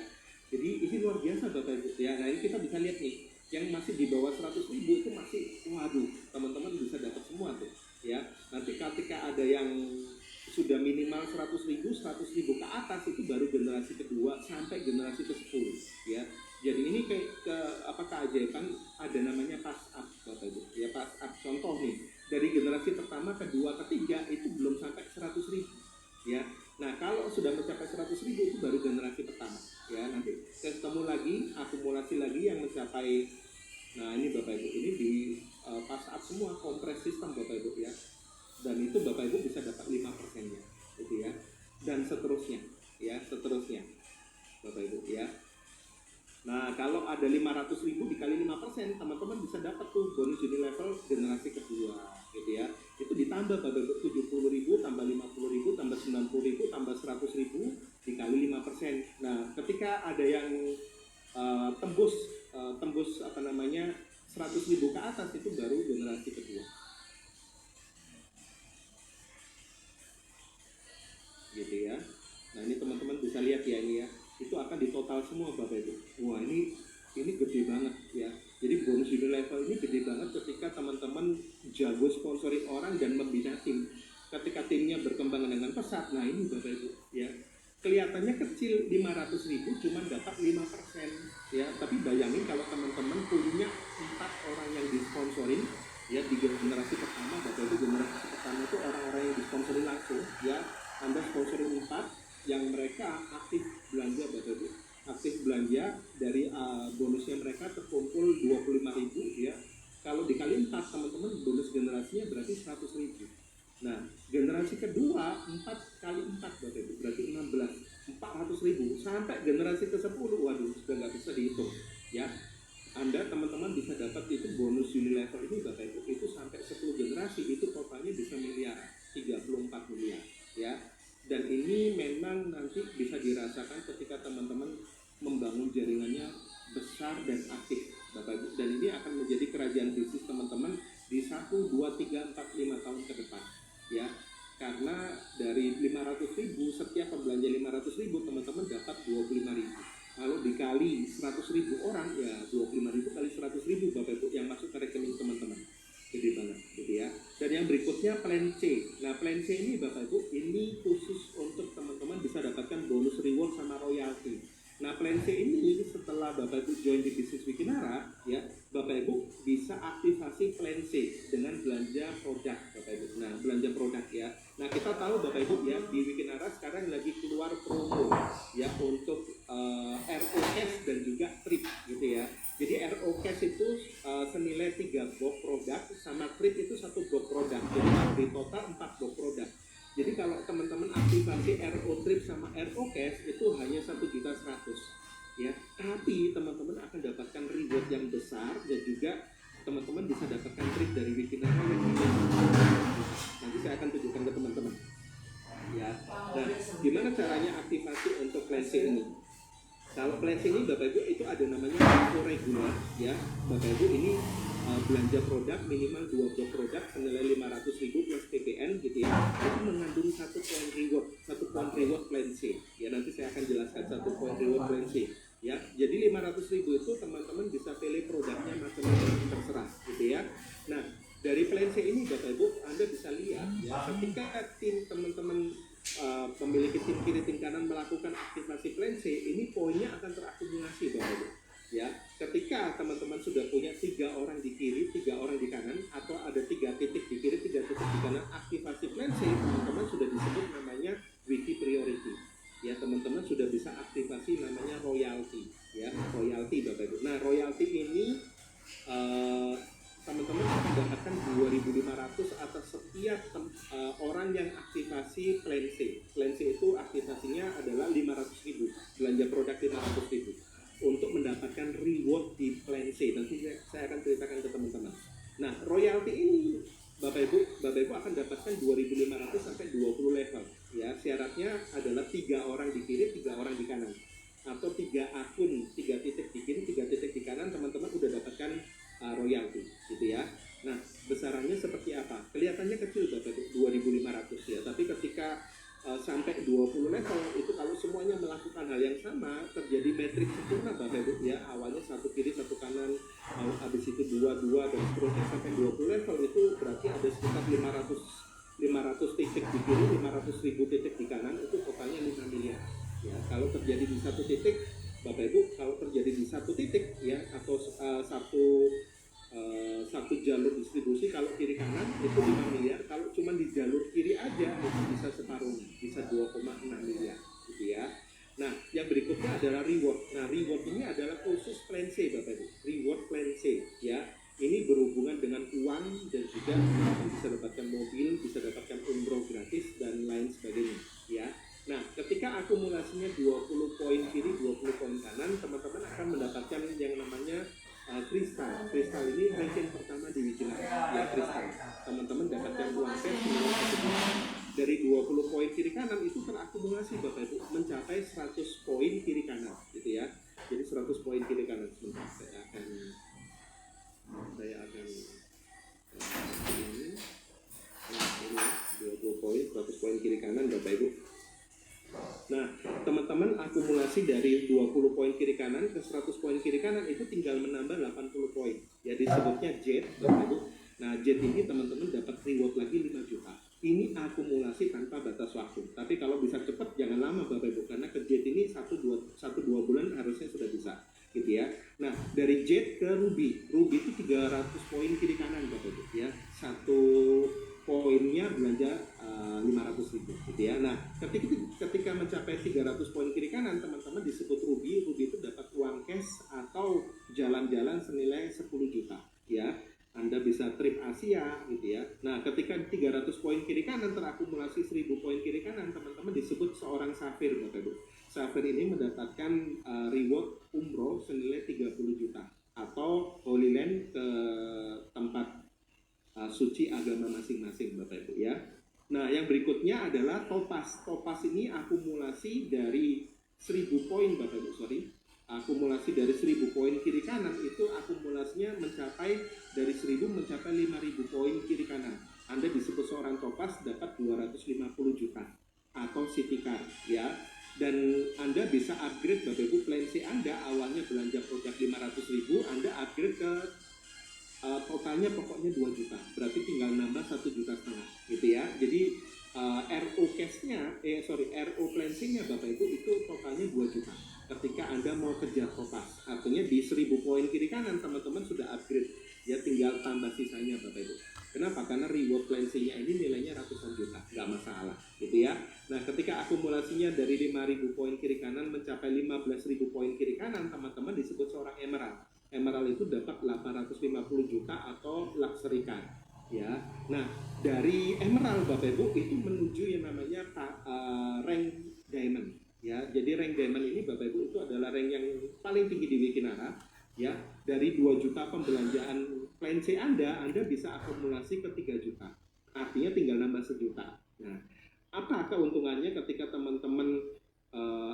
Jadi ini luar biasa Bapak Ibu ya. Nah, ini kita bisa lihat nih, yang masih di bawah 100.000 itu masih, waduh, teman-teman bisa dapat semua tuh ya. Nanti ketika ada yang sudah minimal 100.000 ke atas, itu baru generasi kedua sampai generasi ke-10 ya. Jadi ini keajaiban, ada namanya pass up Bapak Ibu ya, pass up. Contoh nih, dari generasi pertama, kedua, ketiga itu belum sampai 100.000 ya. Nah, kalau sudah mencapai 100.000 itu baru generasi pertama ya. Nanti ketemu lagi, akumulasi lagi yang mencapai, nah ini Bapak Ibu, ini di pass up semua, kompres sistem Bapak Ibu ya. Dan itu Bapak Ibu bisa dapat 5%-nya gitu ya. Dan seterusnya ya, seterusnya Bapak Ibu ya. Nah, kalau ada 500.000 dikali 5%, teman-teman bisa dapat tuh bonus Unilever generasi kedua gitu ya. Itu ditambah Bapak Ibu, 70.000 tambah 50.000 tambah 90.000 tambah 100.000 dikali 5%. Nah, ketika ada yang tembus 100.000 ke atas, itu baru generasi kedua gitu ya. Nah, ini teman-teman bisa lihat ya, ini ya, itu akan ditotal semua Bapak Ibu. Wah, ini gede banget ya. Jadi bonus Unilever ini gede banget ketika teman-teman jago sponsorin orang dan membina tim. Ketika timnya berkembang dengan pesat, nah ini Bapak Ibu ya, kelihatannya kecil, 500.000 cuma dapat 5% ya. Tapi bayangin kalau teman-teman punya 4 orang yang disponsorin ya, 3 generasi pertama Bapak Ibu, generasi pertama itu orang-orang yang disponsorin langsung ya. Anda sponsorin 4 yang mereka aktif belanja Bapak Ibu, aktif belanja, dari bonusnya mereka terkumpul 25.000 ya. Kalau dikali 4 teman-teman, bonus generasinya berarti 100.000. Nah, generasi kedua 4 kali 4 Bapak Ibu berarti 400.000 sampai generasi ke-10, waduh, sudah nggak bisa dihitung ya. Anda teman-teman bisa dapat itu bonus Unilever ini Bapak Ibu, itu sampai 10 generasi, itu totalnya bisa miliaran, 34 miliar ya. Dan ini memang nanti bisa dirasakan ketika teman-teman membangun jaringannya besar dan aktif Bapak Ibu. Dan ini akan menjadi kerajaan bisnis teman-teman di 1, 2, 3, 4, 5 tahun ke depan ya. Karena dari 500.000, setiap pembelanja 500.000, teman-teman dapat 25.000. Kalau dikali 100.000 orang ya, 25.000 kali 100.000 Bapak Ibu yang masuk ke rekening teman-teman, gede banget gitu ya. Dan yang berikutnya plan C. Nah, plan C ini Bapak Ibu, ini khusus untuk teman-teman bisa dapatkan bonus reward sama royalty. Nah, plan C ini setelah Bapak Ibu join di Bisnis Wikinara ya, Bapak Ibu bisa aktivasi plan C dengan belanja produk Bapak Ibu. Nah, belanja produk ya. Nah, kita tahu Bapak Ibu ya, di Wikinara sekarang lagi keluar promo ya untuk RO Cash dan juga Trip gitu ya. Jadi RO Cash itu senilai 3 box produk, sama Trip itu 1 box produk. Jadi kalau di total 4 box produk. Jadi kalau teman-teman aktivasi RO Trip sama RO Cash itu hanya 1.100.000 ya. Tapi teman-teman akan dapatkan reward yang besar, dan juga teman-teman bisa dapatkan trip dari Wikinara yang nanti saya akan tunjukkan ke teman-teman ya. Nah, gimana caranya aktivasi untuk plan C ini? Kalau plan C ini Bapak Ibu itu ada namanya info regular ya. Bapak Ibu ini belanja produk minimal 2 blok produk senilai 500.000 plus PPN gitu ya. Itu mengandung 1 poin reward plan C ya. Nanti saya akan jelaskan 1 poin reward plan C ya. Jadi 500.000 itu dari plan C ini Bapak Ibu Anda bisa lihat ya, ketika tim teman-teman memiliki tim kiri tim kanan melakukan aktivasi plan C, ini poinnya akan terakumulasi Bapak Ibu. Ya, ketika teman-teman sudah punya 3 orang di kiri, 3 orang di kanan, atau ada 3 titik di kiri, 3 titik di kanan, aktivasi plan C, teman-teman sudah disebut namanya wiki priority. Ya, teman-teman sudah bisa aktivasi namanya royalty. Ya, royalty Bapak Ibu. Nah, royalty ini teman-teman akan mendapatkan 2.500 atas setiap orang yang aktivasi plan C. Plan C itu aktivasinya adalah 500.000, belanja produk 500.000 untuk mendapatkan reward di plan C. Nanti saya akan ceritakan ke teman-teman. Nah, royalty ini Bapak Ibu akan dapatkan 2.500 sampai 20 level. Ya, syaratnya adalah 3 orang di kiri, 3 orang di kanan, atau 3 akun, 3 titik di kiri, 3 titik di kanan, teman-teman udah dapatkan royalty, gitu ya. Nah, besarannya seperti apa? Kelihatannya kecil Bapak Ibu, 2.500 ya, tapi ketika sampai 20 level itu kalau semuanya melakukan hal yang sama, terjadi matriks sempurna Bapak Ibu ya. Awalnya 1 kiri 1 kanan, habis itu 2 dan seterusnya sampai 20 level, itu berarti ada sekitar 500 titik di kiri, 500.000 titik di kanan, itu totalnya 5 miliar ya. Kalau terjadi di satu titik Bapak Ibu, kalau terjadi di satu titik ya, atau satu jalur distribusi, kalau kiri kanan itu 5 miliar, kalau cuma di jalur kiri aja itu bisa separuhnya, bisa 2,6 miliar gitu ya. Nah, yang berikutnya adalah reward. Nah, reward ini adalah khusus plan C Bapak Ibu, reward plan C ya. Ini berhubungan dengan uang dan juga bisa dapatkan mobil, bisa dapatkan umroh gratis dan lain sebagainya ya. Nah, ketika akumulasinya 20 poin kiri, 20 poin kanan, teman-teman akan mendapatkan yang namanya kristal. Kristal ini ranking pertama di Wikileaks ya, kristal. Teman-teman dapatkan uang cash dari 20 poin kiri kanan itu terakumulasi Bapak Ibu mencapai 100 poin kiri kanan gitu ya. Jadi 100 poin kiri kanan. Sebentar, saya akan ini 20 poin, 100 poin kiri kanan Bapak Ibu. Nah, teman-teman akumulasi dari 20 poin kiri kanan ke 100 poin kiri kanan itu tinggal menambah 80 poin. Ya, disebutnya jet, Bapak Ibu. Nah, jet ini teman-teman dapat reward lagi 5 juta. Ini akumulasi tanpa batas waktu. Tapi kalau bisa cepat jangan lama Bapak Ibu, karena ke jet ini 1-2 bulan harusnya sudah bisa. Gitu ya. Nah, dari jet ke ruby. Ruby itu 300 poin kiri kanan Bapak Ibu ya. Satu poinnya belanja 500.000 gitu ya. Nah, ketika mencapai 300 poin kiri kanan, teman-teman disebut ruby. Ruby itu dapat uang cash atau jalan-jalan senilai 10 juta ya. Anda bisa trip Asia gitu ya. Nah, ketika 300 poin kiri kanan terakumulasi 1000 poin kiri kanan, teman-teman disebut seorang safir Bapak Ibu. Safir ini mendapatkan reward umroh senilai 30 juta atau Holy Land ke tempat suci agama masing-masing Bapak Ibu ya. Nah, yang berikutnya adalah topas. Topas ini akumulasi dari 1000 poin Bapak Ibu, akumulasi dari 1000 poin kiri kanan itu akumulasinya mencapai dari 1000 mencapai 5000 poin kiri kanan. Anda disebut seorang topas, dapat 250 juta atau city car ya. Dan Anda bisa upgrade Bapak Ibu plan C Anda awalnya belanja produk 500.000, Anda upgrade ke totalnya pokoknya 2 juta, berarti tinggal nambah 1,5 juta gitu ya. Jadi RO cash-nya, RO plan C-nya Bapak Ibu itu totalnya 2 juta ketika Anda mau kejar topas. Artinya di 1000 poin kiri kanan teman-teman sudah upgrade ya, tinggal tambah sisanya Bapak Ibu. Kenapa? Karena reward plan C-nya ini nilainya ratusan juta, nggak masalah gitu ya. Nah, ketika akumulasinya dari 5.000 poin kiri kanan mencapai 15.000 poin kiri kanan, teman-teman disebut seorang emerald. Emerald itu dapat 850 juta atau luxury car ya. Nah, dari emerald Bapak Ibu itu menuju yang namanya rank diamond ya. Jadi rank diamond ini Bapak Ibu itu adalah rank yang paling tinggi di Wikinara ya. Dari 2 juta pembelanjaan plan C Anda bisa akumulasi ke 3 juta. Artinya tinggal nambah 1 juta. Nah, apa keuntungannya ketika teman-teman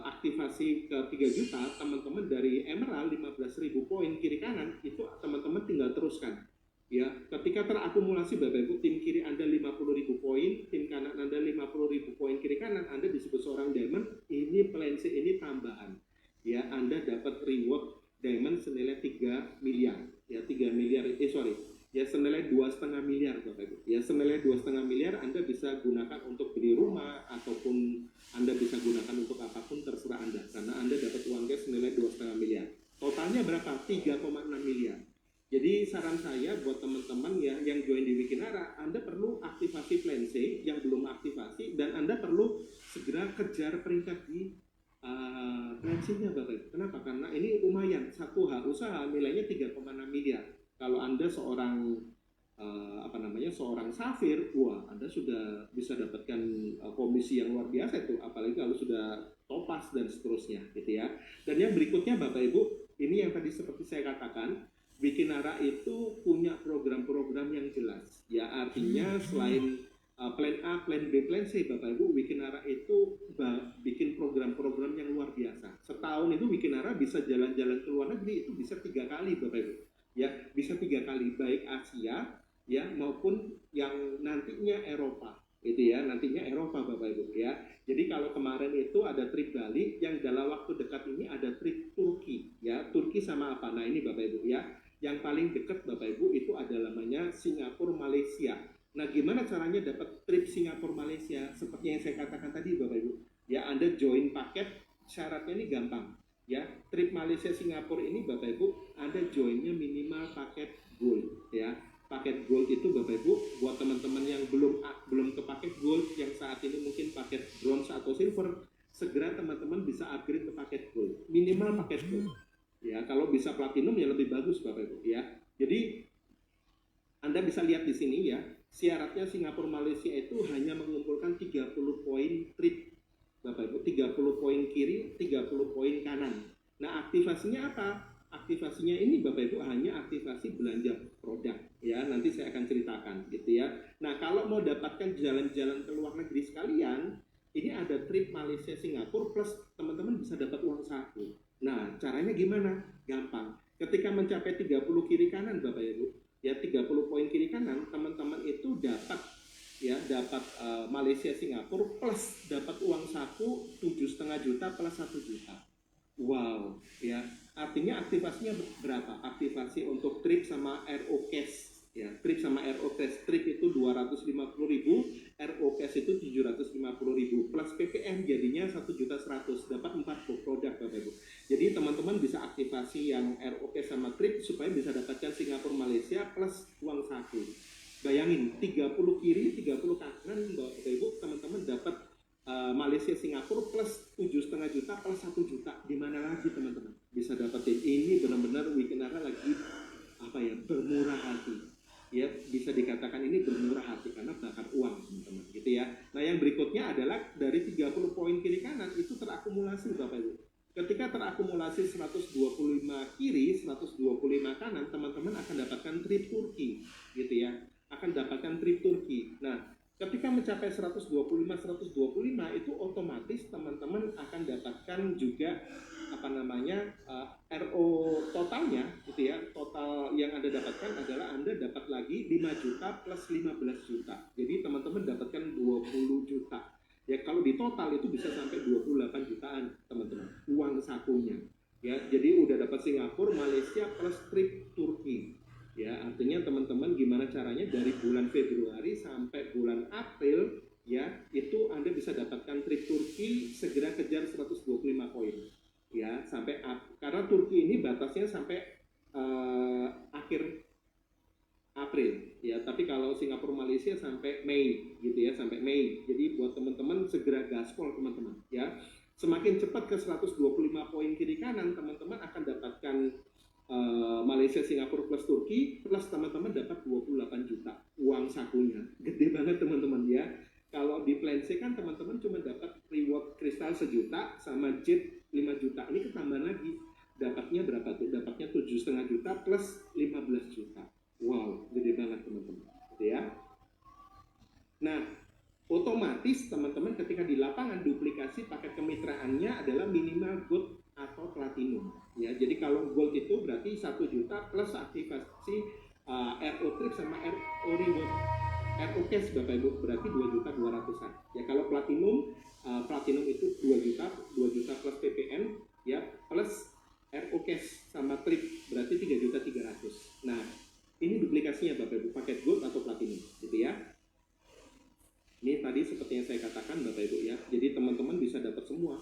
aktivasi ke 3 juta, teman-teman dari emerald 15.000 poin kiri kanan itu teman-teman tinggal teruskan ya. Ketika terakumulasi Bapak Ibu, tim kiri Anda 50.000 poin, tim kanan Anda 50.000 poin kiri kanan, Anda disebut seorang diamond. Ini plan C ini tambahan ya. Anda dapat reward diamond senilai 3 miliar ya, 3 miliar ya senilai 2,5 miliar Bapak Ibu. Ya senilai 2,5 miliar Anda bisa gunakan untuk beli rumah ataupun Anda bisa gunakan untuk apapun terserah Anda, karena Anda dapat uang cash senilai 2,5 miliar. Totalnya berapa? 3,6 miliar. Jadi saran saya buat teman-teman ya yang join di Wikinara, Anda perlu aktivasi plan C yang belum aktivasi, dan Anda perlu segera kejar peringkat di plan C-nya Bapak Ibu. Kenapa? Karena ini lumayan, satu usaha nilainya 3,6 miliar. Kalau Anda seorang seorang safir, wah Anda sudah bisa dapatkan komisi yang luar biasa itu, apalagi kalau sudah topas dan seterusnya gitu ya. Dan yang berikutnya Bapak Ibu, ini yang tadi seperti saya katakan, Wikinara itu punya program-program yang jelas ya, artinya selain plan A, plan B, plan C Bapak Ibu, Wikinara itu bikin program-program yang luar biasa. Setahun itu Wikinara bisa jalan-jalan ke luar negeri itu bisa 3 kali Bapak Ibu ya, bisa 3 kali, baik Asia ya maupun yang nantinya Eropa itu ya, nantinya Eropa Bapak Ibu ya. Jadi kalau kemarin itu ada trip Bali, yang dalam waktu dekat ini ada trip Turki ya. Turki sama apa? Nah ini Bapak Ibu ya, yang paling dekat Bapak Ibu itu ada namanya Singapura Malaysia. Nah gimana caranya dapat trip Singapura Malaysia? Seperti yang saya katakan tadi Bapak Ibu ya, Anda join paket, syaratnya ini gampang ya. Trip Malaysia Singapura ini Bapak Ibu, Anda joinnya minimal paket gold ya. Paket gold itu Bapak Ibu, buat teman-teman yang belum ke paket gold, yang saat ini mungkin paket bronze atau silver, segera teman-teman bisa upgrade ke paket gold, minimal paket gold ya. Kalau bisa platinum ya lebih bagus Bapak Ibu ya. Jadi Anda bisa lihat di sini ya, syaratnya Singapura Malaysia itu hanya mengumpulkan 30 poin trip Bapak Ibu, 30 poin kiri, 30 poin kanan. Nah aktivasinya apa? Aktivasinya ini Bapak Ibu hanya aktivasi belanja produk ya, nanti saya akan ceritakan gitu ya. Nah kalau mau dapatkan jalan-jalan ke luar negeri sekalian, ini ada trip Malaysia Singapura plus teman-teman bisa dapat uang saku. Nah caranya gimana? Gampang, ketika mencapai 30 kiri kanan Bapak Ibu ya, 30 poin kiri kanan, teman-teman itu dapat Malaysia Singapura plus dapat uang saku 7,5 juta plus 1 juta. Wow ya, artinya aktivasinya berapa? Aktivasi untuk trip sama RO Cash ya, trip sama RO Cash, trip itu 250.000, RO Cash itu 750.000 plus PPN jadinya 1.100.000, dapat 40 produk Bapak Ibu. Jadi teman-teman bisa aktivasi yang RO Cash sama trip supaya bisa dapatkan Singapura Malaysia plus uang saku. Bayangin 30 kiri 30 kanan Bapak Ibu, teman-teman dapat Malaysia Singapura plus 7,5 juta plus 1 juta. Di mana lagi teman-teman bisa dapetin ini? Benar-benar Wikinara lagi bermurah hati ya, bisa dikatakan ini bermurah hati karena bakar uang teman-teman gitu ya. Nah yang berikutnya adalah dari 30 poin kiri kanan itu terakumulasi Bapak Ibu. Ketika terakumulasi 125 kiri 125 kanan, teman-teman akan dapatkan trip Turki gitu ya, akan dapatkan trip Turki. Nah ketika mencapai 125 itu otomatis teman-teman akan dapatkan juga RO totalnya gitu ya. Total yang Anda dapatkan adalah Anda dapat lagi 5 juta plus 15 juta. Jadi teman-teman dapatkan 20 juta. Ya kalau di total itu bisa sampai 28 jutaan teman-teman uang sakunya. Ya, jadi udah dapat Singapura, Malaysia plus trip Turki. Ya, artinya teman-teman gimana caranya dari bulan Februari sampai bulan April ya, itu Anda bisa dapatkan trip Turki, segera kejar 125 poin. Ya, sampai karena Turki ini batasnya sampai akhir April ya, tapi kalau Singapura Malaysia sampai Mei gitu ya, sampai Mei. Jadi buat teman-teman segera gaspol teman-teman ya. Semakin cepat ke 125 poin kiri kanan, teman-teman akan dapatkan Malaysia Singapura plus Turki plus teman-teman dapat 28 juta uang sakunya. Gede banget teman-teman ya. Kalau di plan C kan teman-teman cuma dapat reward kristal 1 juta sama jet 5 juta. Ini ketambahan lagi. Dapatnya berapa tuh? Dapatnya 7,5 juta plus 15 juta. Wow, gede banget teman-teman. Gitu ya. Nah, otomatis teman-teman ketika di lapangan duplikasi paket kemitraannya adalah minimal gold atau platinum ya. Jadi kalau gold itu berarti 1 juta plus aktivasi RO trip sama RO reward, RO cash Bapak Ibu berarti 2.200.000-an ya. Kalau platinum itu 2 juta plus PPN ya, plus RO cash sama trip berarti 3.300.000. Nah Ini duplikasinya Bapak Ibu, paket gold atau platinum gitu ya. Ini tadi seperti yang saya katakan Bapak Ibu ya. Jadi teman-teman bisa dapat semua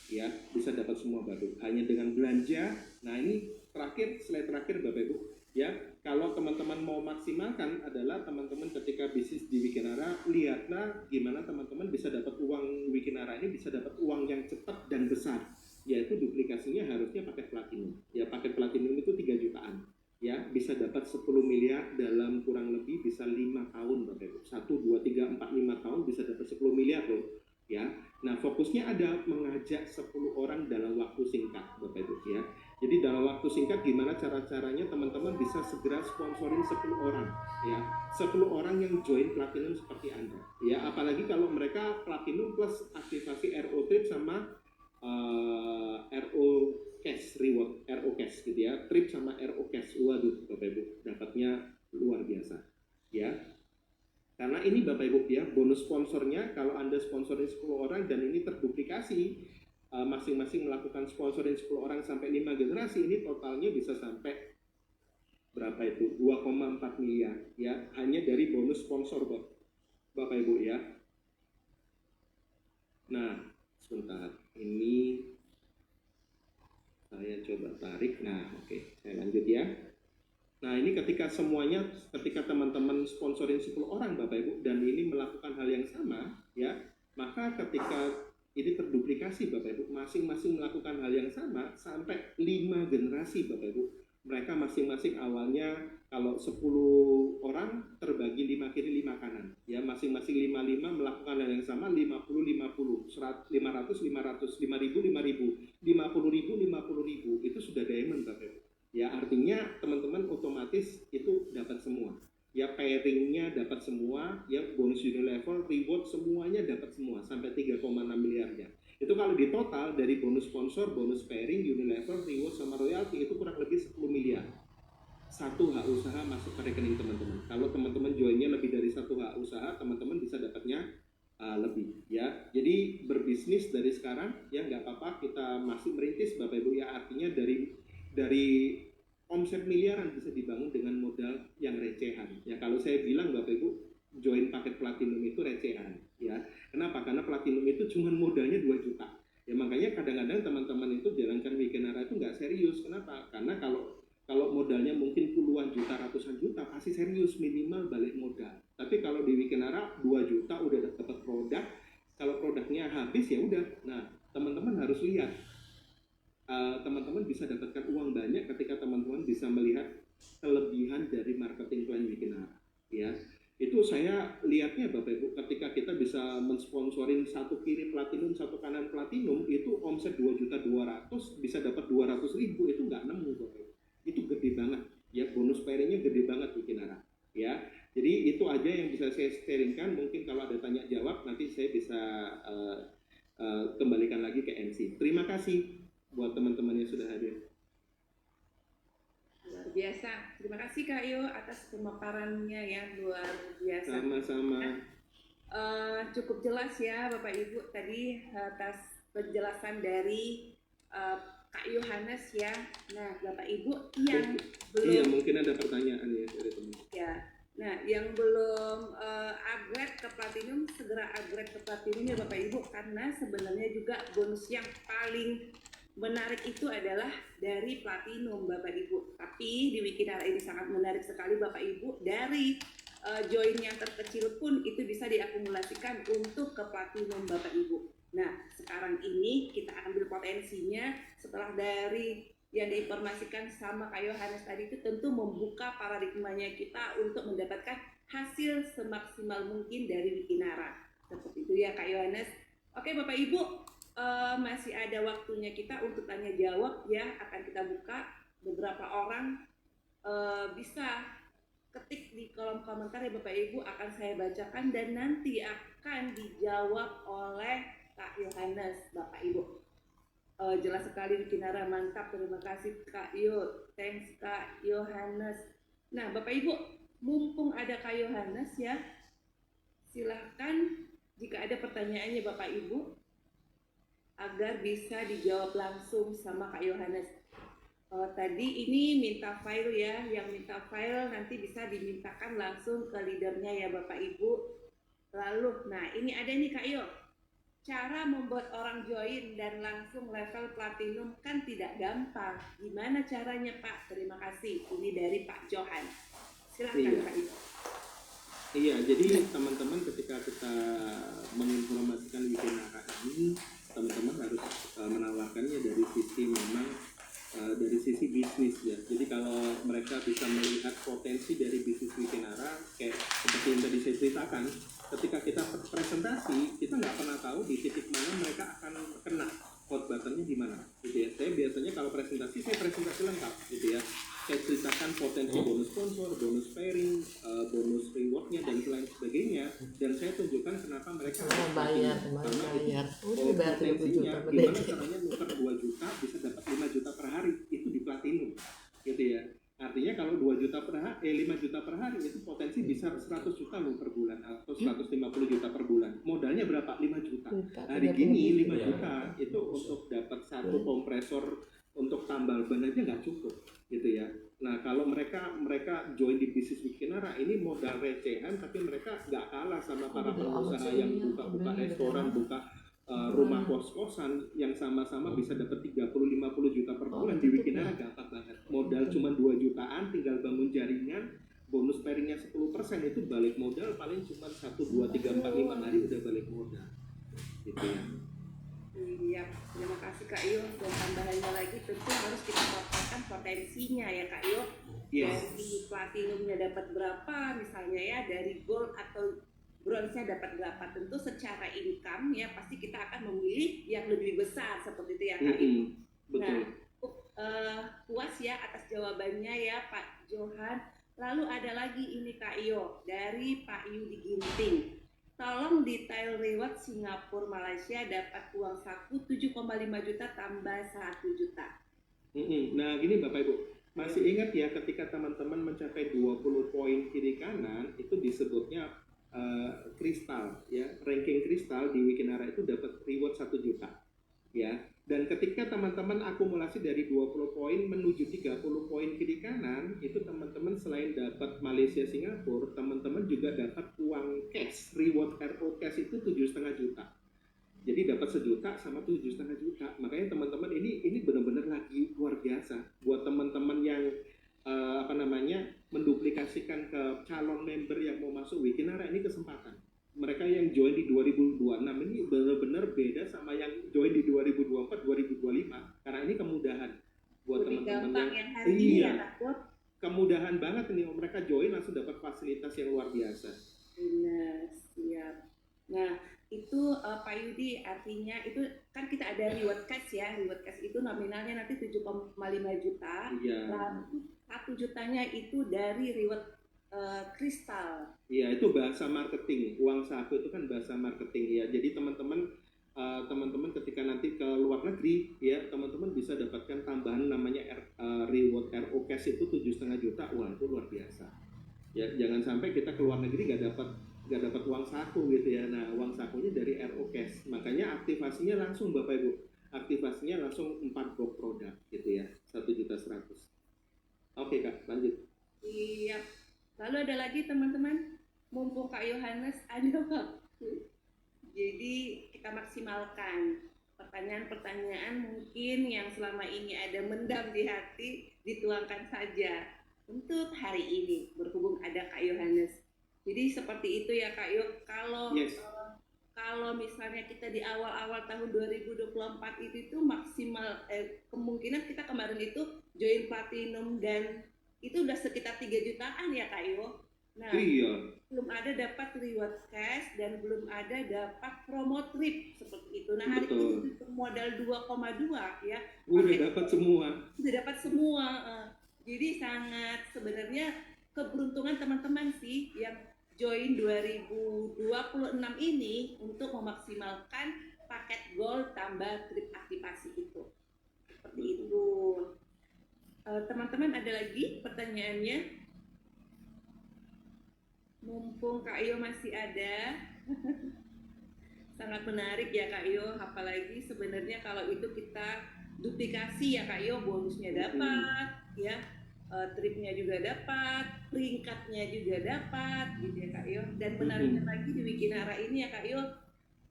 ya, bisa dapat semua Bapak Ibu hanya dengan belanja. Nah, ini terakhir, slide terakhir Bapak Ibu ya. Kalau teman-teman mau maksimalkan adalah teman-teman ketika bisnis di Wikinara, lihatlah gimana teman-teman bisa dapat uang Wikinara ini, bisa dapat uang yang cepat dan besar, yaitu duplikasinya harusnya paket platinum ya. Paket platinum itu 3 jutaan ya, bisa dapat 10 miliar dalam kurang lebih bisa 5 tahun Bapak Ibu. 1, 2, 3, 4, 5 tahun bisa dapat 10 miliar loh ya. Nah, fokusnya ada mengajak 10 orang dalam waktu singkat Bapak Ibu ya. Jadi dalam waktu singkat gimana cara-caranya teman-teman bisa segera sponsorin 10 orang ya. 10 orang yang join platinum seperti Anda ya. Apalagi kalau mereka platinum plus aktivasi RO Trip sama RO Cash Reward, RO Cash gitu ya, Trip sama RO Cash. Waduh Bapak Ibu, dapatnya luar biasa ya. Karena ini Bapak Ibu ya, bonus sponsornya kalau Anda sponsorin 10 orang dan ini terduplikasi, masing-masing melakukan sponsorin 10 orang sampai 5 generasi, ini totalnya bisa sampai berapa itu? 2,4 miliar ya, hanya dari bonus sponsor Bapak Ibu ya. Nah, sebentar, ini saya coba tarik. Nah, oke, saya lanjut ya. Nah, ini ketika semuanya, ketika teman-teman sponsorin 10 orang Bapak Ibu dan ini melakukan hal yang sama ya, maka ketika ini terduplikasi Bapak Ibu, masing-masing melakukan hal yang sama sampai 5 generasi Bapak Ibu. Mereka masing-masing awalnya kalau 10 orang terbagi 5 kiri 5 kanan ya, masing-masing 5 melakukan hal yang sama, 50 50, 500 500, 5.000 5.000, 50.000 itu sudah diamond Bapak Ibu ya. Artinya teman-teman otomatis itu dapat semua ya, pairingnya dapat semua ya, bonus Unilevel, reward semuanya dapat semua sampai 3,6 miliarnya. Itu kalau di total dari bonus sponsor, bonus pairing, Unilevel, reward sama royalti itu kurang lebih 10 miliar. Satu hak usaha masuk ke rekening teman-teman. Kalau teman-teman joinnya lebih dari satu hak usaha, teman-teman bisa dapatnya lebih ya. Jadi berbisnis dari sekarang ya nggak apa-apa, kita masih merintis Bapak Ibu ya. Artinya dari omset miliaran bisa dibangun dengan modal yang recehan ya. Kalau saya bilang Bapak Ibu, join paket platinum itu recehan ya. Kenapa? Karena platinum itu cuma modalnya 2 juta ya. Makanya kadang-kadang teman-teman itu jalankan Wikinara itu nggak serius. Kenapa? Karena kalau modalnya mungkin puluhan juta, ratusan juta, pasti serius, minimal balik modal. Tapi kalau di Wikinara 2 juta udah dapat produk, kalau produknya habis ya udah. Nah, teman-teman harus lihat, teman-teman bisa dapatkan uang banyak ketika teman-teman bisa melihat kelebihan dari marketing plan Wikinara ya. Itu saya lihatnya Bapak Ibu, ketika kita bisa mensponsorin satu kiri platinum, satu kanan platinum, itu omset 2.200.000 bisa dapat 200.000, itu nggak nemu Bapak Ibu. Itu gede banget ya, bonus pairingnya gede banget Wikinara ya. Jadi itu aja yang bisa saya sharingkan. Mungkin kalau ada tanya jawab nanti saya bisa kembalikan lagi ke MC. Terima kasih buat teman-teman yang sudah hadir. Luar biasa. Terima kasih Kak Yo atas pemaparannya yang luar biasa. Sama-sama. Cukup jelas ya Bapak Ibu tadi atas penjelasan dari Kak Yohanes ya. Nah Bapak Ibu yang belum, iya mungkin ada pertanyaan ya dari teman. Ya, nah yang belum upgrade ke platinum segera upgrade ke platinum ya Bapak Ibu, karena sebenarnya juga bonus yang paling menarik itu adalah dari platinum Bapak Ibu. Tapi di Wikinara ini sangat menarik sekali Bapak Ibu, dari join yang terkecil pun itu bisa diakumulasikan untuk ke platinum Bapak Ibu. Nah sekarang ini kita ambil potensinya setelah dari yang diinformasikan sama Kak Yohanes tadi, itu tentu membuka paradigmanya kita untuk mendapatkan hasil semaksimal mungkin dari Wikinara. Seperti itu ya Kak Yohanes. Oke Bapak Ibu, masih ada waktunya kita untuk tanya jawab ya. Akan kita buka, beberapa orang bisa ketik di kolom komentar ya Bapak Ibu, akan saya bacakan dan nanti akan dijawab oleh Kak Yohanes Bapak Ibu. Jelas sekali Wikinara, mantap, terima kasih Kak Yo, thanks Kak Yohanes. Nah Bapak Ibu, mumpung ada Kak Yohanes ya, silahkan jika ada pertanyaannya Bapak Ibu agar bisa dijawab langsung sama Kak Yohanes. Tadi ini minta file ya, yang minta file nanti bisa dimintakan langsung ke leadernya ya Bapak Ibu. Lalu, nah ini ada nih Kak Yo, cara membuat orang join dan langsung level platinum kan tidak gampang. Gimana caranya Pak? Terima kasih. Ini dari Pak Johan. Silahkan Iya. Kak Yo. Iya, jadi teman-teman ketika kita menginformasikan webinar ini, teman-teman harus menawarkannya dari sisi memang dari sisi bisnis ya. Jadi kalau mereka bisa melihat potensi dari bisnis Wikinara, kayak seperti yang tadi saya ceritakan, ketika kita presentasi, kita nggak pernah tahu di titik mana mereka akan kena hot buttonnya di mana, gitu ya. Saya biasanya kalau presentasi, saya presentasi lengkap, gitu ya. Saya ceritakan potensi bonus sponsor, bonus pairing, bonus rewardnya dan lain sebagainya, dan saya tunjukkan kenapa mereka harus bayar, karena bayar. itu Udah bayar 30 potensinya juta gimana caranya nuker 2 juta bisa dapat 5 juta per hari, itu di platinum, gitu ya. Artinya kalau 2 juta per hari, 5 juta per hari itu potensi bisa 100 juta loh per bulan atau 150 juta per bulan. Modalnya berapa? 5 juta. Hari gini 5 juta itu untuk dapat satu kompresor untuk tambal ban aja nggak cukup, gitu ya. Nah kalau mereka join di bisnis Wikinara ini modal recehan, tapi mereka nggak kalah sama para pengusaha yang buka restoran, buka rumah kos-kosan yang sama-sama bisa dapat 30-50 juta per bulan. Di Wikinara gampang banget. Modal cuma 2 jutaan, tinggal bangun jaringan, bonus pairingnya 10%, itu balik modal paling cuma 1, 2, 3, 4, 5 hari udah balik modal, gitu ya. Iya, terima kasih Kak Yo. Dan tambahannya lagi tentu harus kita paparkan potensinya ya Kak Yo. Yes. Dari platinumnya dapat berapa misalnya ya, dari gold atau bronze-nya dapat berapa. Tentu secara income ya pasti kita akan memilih yang lebih besar seperti itu ya Kak Yo. Betul. Nah, puas ya atas jawabannya ya Pak Johan. Lalu ada lagi ini Kak Yo dari Pak Yudi Ginting. Tolong detail reward Singapura Malaysia dapat uang saku 7,5 juta tambah 1 juta. Nah gini Bapak Ibu, masih ingat ya ketika teman-teman mencapai 20 poin kiri kanan itu disebutnya kristal ya, ranking kristal di Wikinara itu dapat reward 1 juta ya. Dan ketika teman-teman akumulasi dari 20 poin menuju 30 poin kiri kanan, itu teman-teman selain dapat Malaysia Singapura, teman-teman juga dapat uang cash, reward RO cash itu 7,5 juta. Jadi dapat 1 juta sama 7,5 juta. Makanya teman-teman ini benar-benar lagi luar biasa buat teman-teman yang menduplikasikan ke calon member yang mau masuk Wikinara. Ini kesempatan. Mereka yang join di 2026 ini benar-benar beda sama yang join di 2024, 2025, karena ini kemudahan buat teman-teman yang hari ini ya Kak. Kemudahan banget nih, mereka join langsung dapat fasilitas yang luar biasa. Benar, siap. Nah itu Pak Yudi, artinya itu kan kita ada reward cash ya, reward cash itu nominalnya nanti 7,5 juta, lalu 1 jutanya itu dari reward kristal. Iya, itu bahasa marketing. Uang saku itu kan bahasa marketing ya. Jadi teman-teman ketika nanti ke luar negeri ya, teman-teman bisa dapatkan tambahan namanya reward RO cash itu 7,5 juta. Wah, itu luar biasa. Ya, jangan sampai kita ke luar negeri gak dapat uang saku gitu ya. Nah, uang sakunya dari RO cash. Makanya aktivasinya langsung Bapak Ibu. Aktivasinya langsung 4 box produk gitu ya. 1.100.000. Oke Kak, lanjut. Iya. Lalu ada lagi teman-teman, mumpung Kak Yohanes ada waktu, jadi kita maksimalkan pertanyaan-pertanyaan mungkin yang selama ini ada mendam di hati, dituangkan saja untuk hari ini, berhubung ada Kak Yohanes. Jadi seperti itu ya Kak Yo, kalau misalnya kita di awal-awal tahun 2024 itu maksimal kemungkinan kita kemarin itu join platinum dan itu udah sekitar 3 jutaan ya Kak Yo. Nah, belum ada dapat reward cash dan belum ada dapat promo trip seperti itu. Nah, hari ini modal 2,2 ya. Udah dapat semua. Udah dapat semua. Jadi sangat sebenarnya keberuntungan teman-teman sih yang join 2026 ini untuk memaksimalkan paket gold tambah trip aktivasi itu. Seperti itu. Teman-teman ada lagi pertanyaannya? Mumpung Kak Yo masih ada. Sangat menarik ya Kak Yo, apalagi sebenarnya kalau itu kita duplikasi ya Kak Yo, bonusnya dapat, ya, tripnya juga dapat, peringkatnya juga dapat, gitu ya Kak Yo. Dan menariknya lagi di Wikinara ini ya Kak Yo,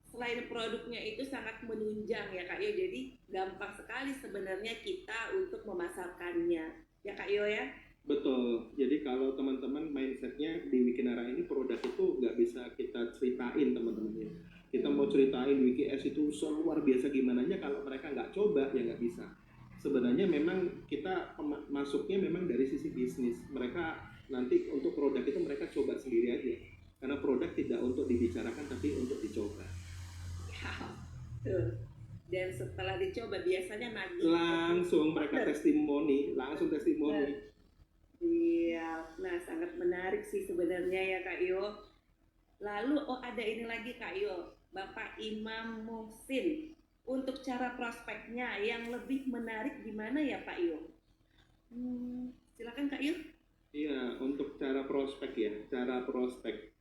selain produknya itu sangat menunjang ya Kak Yo, jadi gampang sekali sebenarnya kita untuk memasarkannya, ya Kak Yo ya. Betul. Jadi kalau teman-teman mindsetnya di Wikinara ini produk itu nggak bisa kita ceritain teman-teman ya. Kita mau ceritain WikiS itu luar biasa gimana nya kalau mereka nggak coba ya nggak bisa. Sebenarnya memang kita masuknya memang dari sisi bisnis. Mereka nanti untuk produk itu mereka coba sendiri aja. Karena produk tidak untuk dibicarakan tapi untuk dicoba. Ya, tuh. Dan setelah dicoba biasanya nagih. Langsung mereka testimoni, langsung testimoni. Iya, nah sangat menarik sih sebenarnya ya Kak Yo. Lalu ada ini lagi Kak Yo, Bapak Imam Muhsin. Untuk cara prospeknya yang lebih menarik gimana ya Pak Yo? Silakan Kak Yo. Iya, untuk cara prospek ya, cara prospek.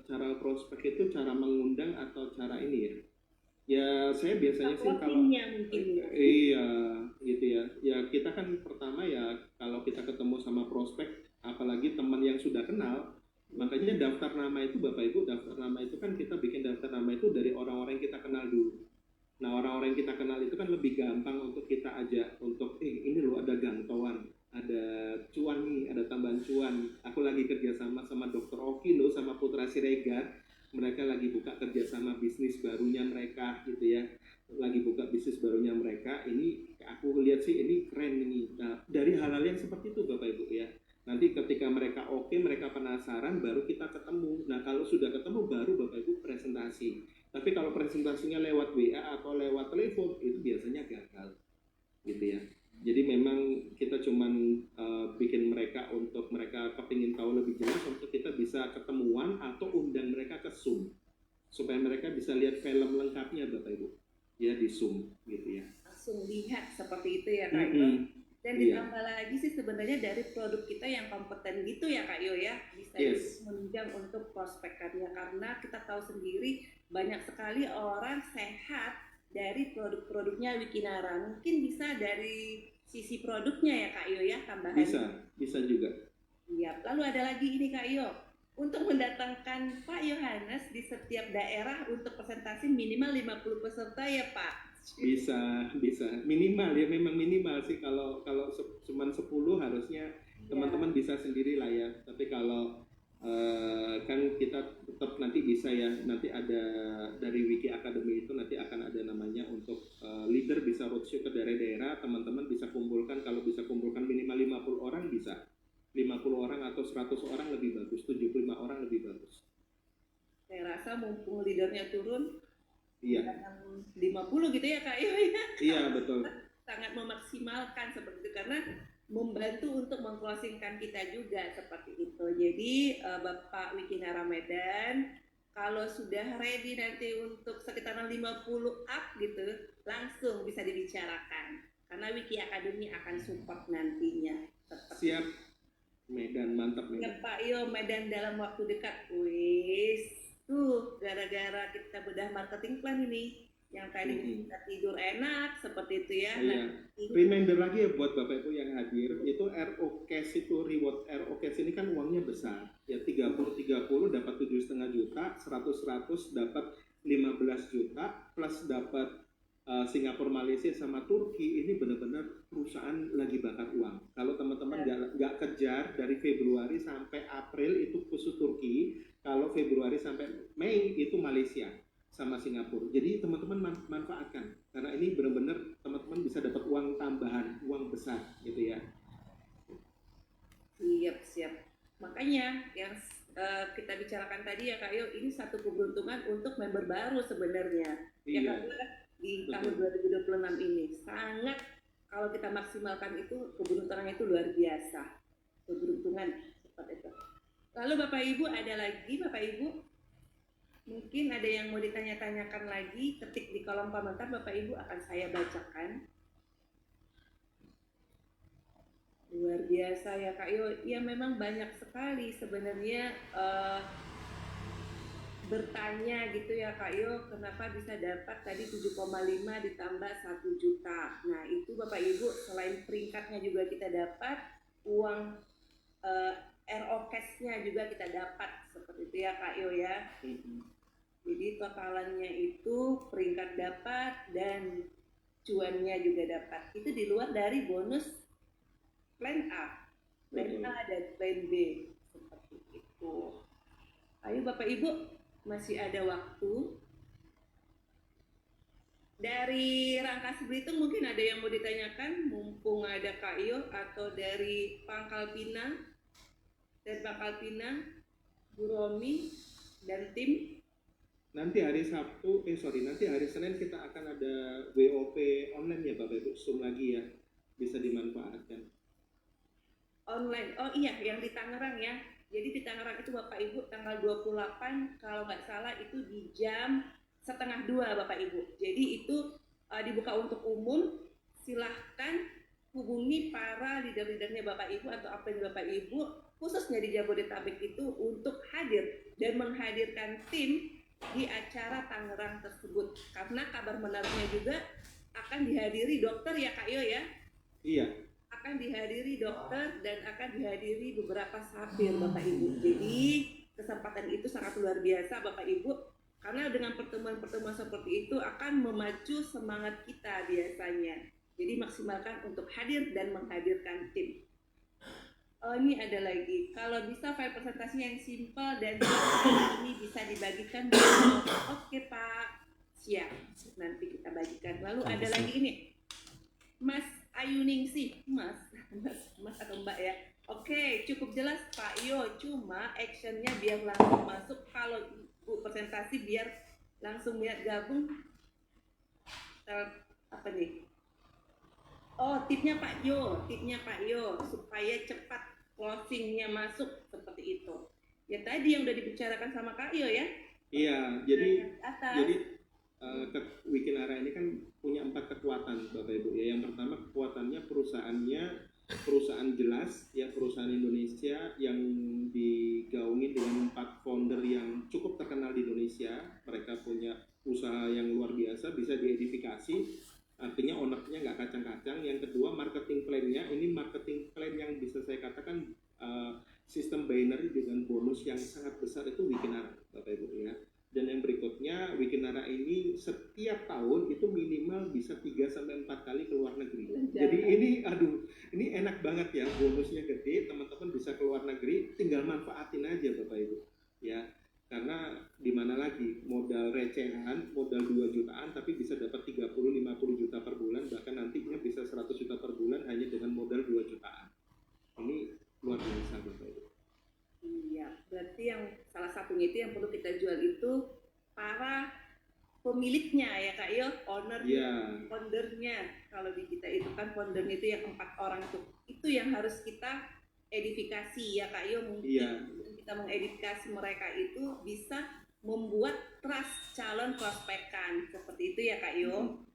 Cara prospek itu cara mengundang atau cara ini ya? Ya saya biasanya sih kalau mungkin ya. Iya gitu ya. Ya kita kan pertama ya kalau kita ketemu sama prospek, apalagi teman yang sudah kenal, makanya daftar nama itu Bapak Ibu, daftar nama itu kan kita bikin daftar nama itu dari orang-orang yang kita kenal dulu. Nah orang-orang yang kita kenal itu kan lebih gampang untuk kita ajak untuk ini loh ada gangtoan, ada cuan nih, ada tambahan cuan. Aku lagi kerjasama sama Dokter Oki loh, sama Putra Siregar. Mereka lagi buka kerjasama bisnis barunya mereka gitu ya, lagi buka bisnis barunya mereka. Ini aku lihat sih ini keren ini. Nah dari hal-hal yang seperti itu Bapak Ibu ya, nanti ketika mereka oke, mereka penasaran, baru kita ketemu. Nah kalau sudah ketemu baru Bapak Ibu presentasi. Tapi kalau presentasinya lewat WA atau lewat telepon itu biasanya gagal gitu ya. Jadi memang kita cuman bikin mereka untuk mereka kepingin tahu lebih jelas, untuk kita bisa ketemuan atau undang mereka ke Zoom supaya mereka bisa lihat film lengkapnya Bapak Ibu ya di Zoom gitu ya. Langsung lihat seperti itu ya Kak Yo. Dan ditambah lagi sih sebenarnya dari produk kita yang kompeten gitu ya Kak Yo ya, bisa menunjang untuk prospekannya, karena kita tahu sendiri banyak sekali orang sehat dari produk-produknya Wikinara. Mungkin bisa dari sisi produknya ya Kak Yo ya, tambahan. Bisa juga. Iya, lalu ada lagi ini Kak Yo, untuk mendatangkan Pak Yohanes di setiap daerah untuk presentasi minimal 50 peserta ya Pak. Bisa minimal ya, memang minimal sih. Kalau cuma 10 harusnya teman-teman bisa sendiri lah ya. Tapi kalau kan kita tetap nanti bisa ya, nanti ada dari Wiki Academy itu nanti akan ada namanya untuk leader bisa roadshow ke daerah-daerah. Teman-teman bisa kumpulkan, kalau bisa kumpulkan minimal 50 orang bisa 50 orang atau 100 orang lebih bagus, 75 orang lebih bagus. Saya rasa mumpung leadernya turun, iya, 50 gitu ya Kak. Iya betul. Sangat memaksimalkan seperti itu, karena membantu untuk mengclosingkan kita juga seperti itu. Jadi Bapak Wikinara Medan, kalau sudah ready nanti untuk sekitaran 50 up gitu, langsung bisa dibicarakan. Karena Wiki Academy akan support nantinya. Siap. Medan, mantap Medan. Ya Pak Yo, Medan dalam waktu dekat. Wis, tuh gara-gara kita bedah marketing plan ini. Yang tadi kita tidur enak seperti itu ya. Iya. Reminder lagi ya buat Bapak Ibu yang hadir, itu RO Cash itu reward RO Cash ini kan uangnya besar. Ya 30 dapat 7,5 juta, 100 dapat 15 juta, plus dapat Singapura, Malaysia sama Turki. Ini benar-benar perusahaan lagi bakar uang. Kalau teman-teman nggak kejar dari Februari sampai April itu khusus Turki, kalau Februari sampai Mei itu Malaysia sama Singapura. Jadi teman-teman manfaatkan, karena ini benar-benar teman-teman bisa dapat uang tambahan, uang besar gitu ya. Siap. Makanya yang kita bicarakan tadi ya Kak Yo, ini satu keberuntungan untuk member baru sebenarnya. Iya. Ya Kak, di tahun 2026 ini sangat, kalau kita maksimalkan itu keberuntungannya itu luar biasa. Keberuntungan seperti itu. Lalu Bapak Ibu, ada lagi Bapak Ibu? Mungkin ada yang mau ditanya-tanyakan lagi, ketik di kolom komentar, Bapak Ibu akan saya bacakan. Luar biasa ya Kak Yo. Ya memang banyak sekali sebenarnya bertanya gitu ya Kak Yo, kenapa bisa dapat tadi 7,5 ditambah 1 juta. Nah itu Bapak Ibu selain peringkatnya juga kita dapat, uang eh, RO cash-nya juga kita dapat seperti itu ya Kak Yo ya. Jadi totalannya itu peringkat dapat dan cuannya juga dapat. Itu di luar dari bonus plan A, dan plan B seperti itu. Ayo Bapak Ibu, masih ada waktu. Dari Rangkas Belitung mungkin ada yang mau ditanyakan, mumpung ada Kak Iyo, atau dari Pangkal Pinang, Bu Romi dan tim. Nanti hari Senin kita akan ada WOP online ya Bapak Ibu, Zoom lagi ya, bisa dimanfaatkan. Online, oh iya yang di Tangerang ya. Jadi di Tangerang itu Bapak Ibu tanggal 28 kalau nggak salah itu di jam 1:30 Bapak Ibu. Jadi itu dibuka untuk umum, silahkan hubungi para leader-leadernya Bapak Ibu atau apa yang Bapak Ibu khususnya di Jabodetabek itu untuk hadir dan menghadirkan tim di acara Tangerang tersebut. Karena kabar menariknya juga akan dihadiri dokter ya Kak Yo ya? Iya. Akan dihadiri dokter dan akan dihadiri beberapa safir Bapak Ibu. Jadi kesempatan itu sangat luar biasa Bapak Ibu, karena dengan pertemuan-pertemuan seperti itu akan memacu semangat kita biasanya. Jadi maksimalkan untuk hadir dan menghadirkan tim. Oh ini ada lagi, kalau bisa file presentasinya yang simpel dan ini bisa dibagikan. Oke Pak, siap, nanti kita bagikan. Lalu ada lagi ini, Mas Ayuningsih, Mas atau Mbak ya. Oke, cukup jelas Pak Yo, cuma actionnya biar langsung masuk. Kalau Ibu presentasi biar langsung gabung. Apa nih? Oh, tipnya Pak Yo supaya cepat closingnya masuk seperti itu. Ya tadi yang udah dibicarakan sama Kak Yo ya. Iya, jadi Wikinara ini kan punya 4 kekuatan Bapak Ibu ya. Yang pertama kekuatannya perusahaan jelas ya, perusahaan Indonesia yang digaungin dengan 4 founder yang cukup terkenal di Indonesia. Mereka punya usaha yang luar biasa, bisa diedifikasi, artinya ownernya nggak kacang-kacang. Yang kedua marketing plan-nya, ini marketing plan yang bisa saya katakan sistem binary dengan bonus yang sangat besar itu Wikinara Bapak Ibu ya. Dan yang berikutnya, Wikinara ini setiap tahun itu minimal bisa 3-4 kali ke luar negeri. Jadi ini enak banget ya, bonusnya gede, teman-teman bisa ke luar negeri, tinggal manfaatin aja Bapak Ibu. Ya, karena di mana lagi modal recehan, modal 2 jutaan tapi bisa dapat 30-50 juta per bulan, bahkan nantinya bisa 100 juta per bulan hanya dengan modal 2 jutaan. Ini luar biasa Bapak Ibu. Iya, berarti yang salah satunya itu yang perlu kita jual itu para pemiliknya ya Kak Yo, foundernya. Kalau di kita itu kan foundernya itu yang 4 orang itu yang harus kita edifikasi ya Kak Yo. Mungkin kita mengedifikasi mereka itu bisa membuat trust calon prospekan seperti itu ya Kak Yo.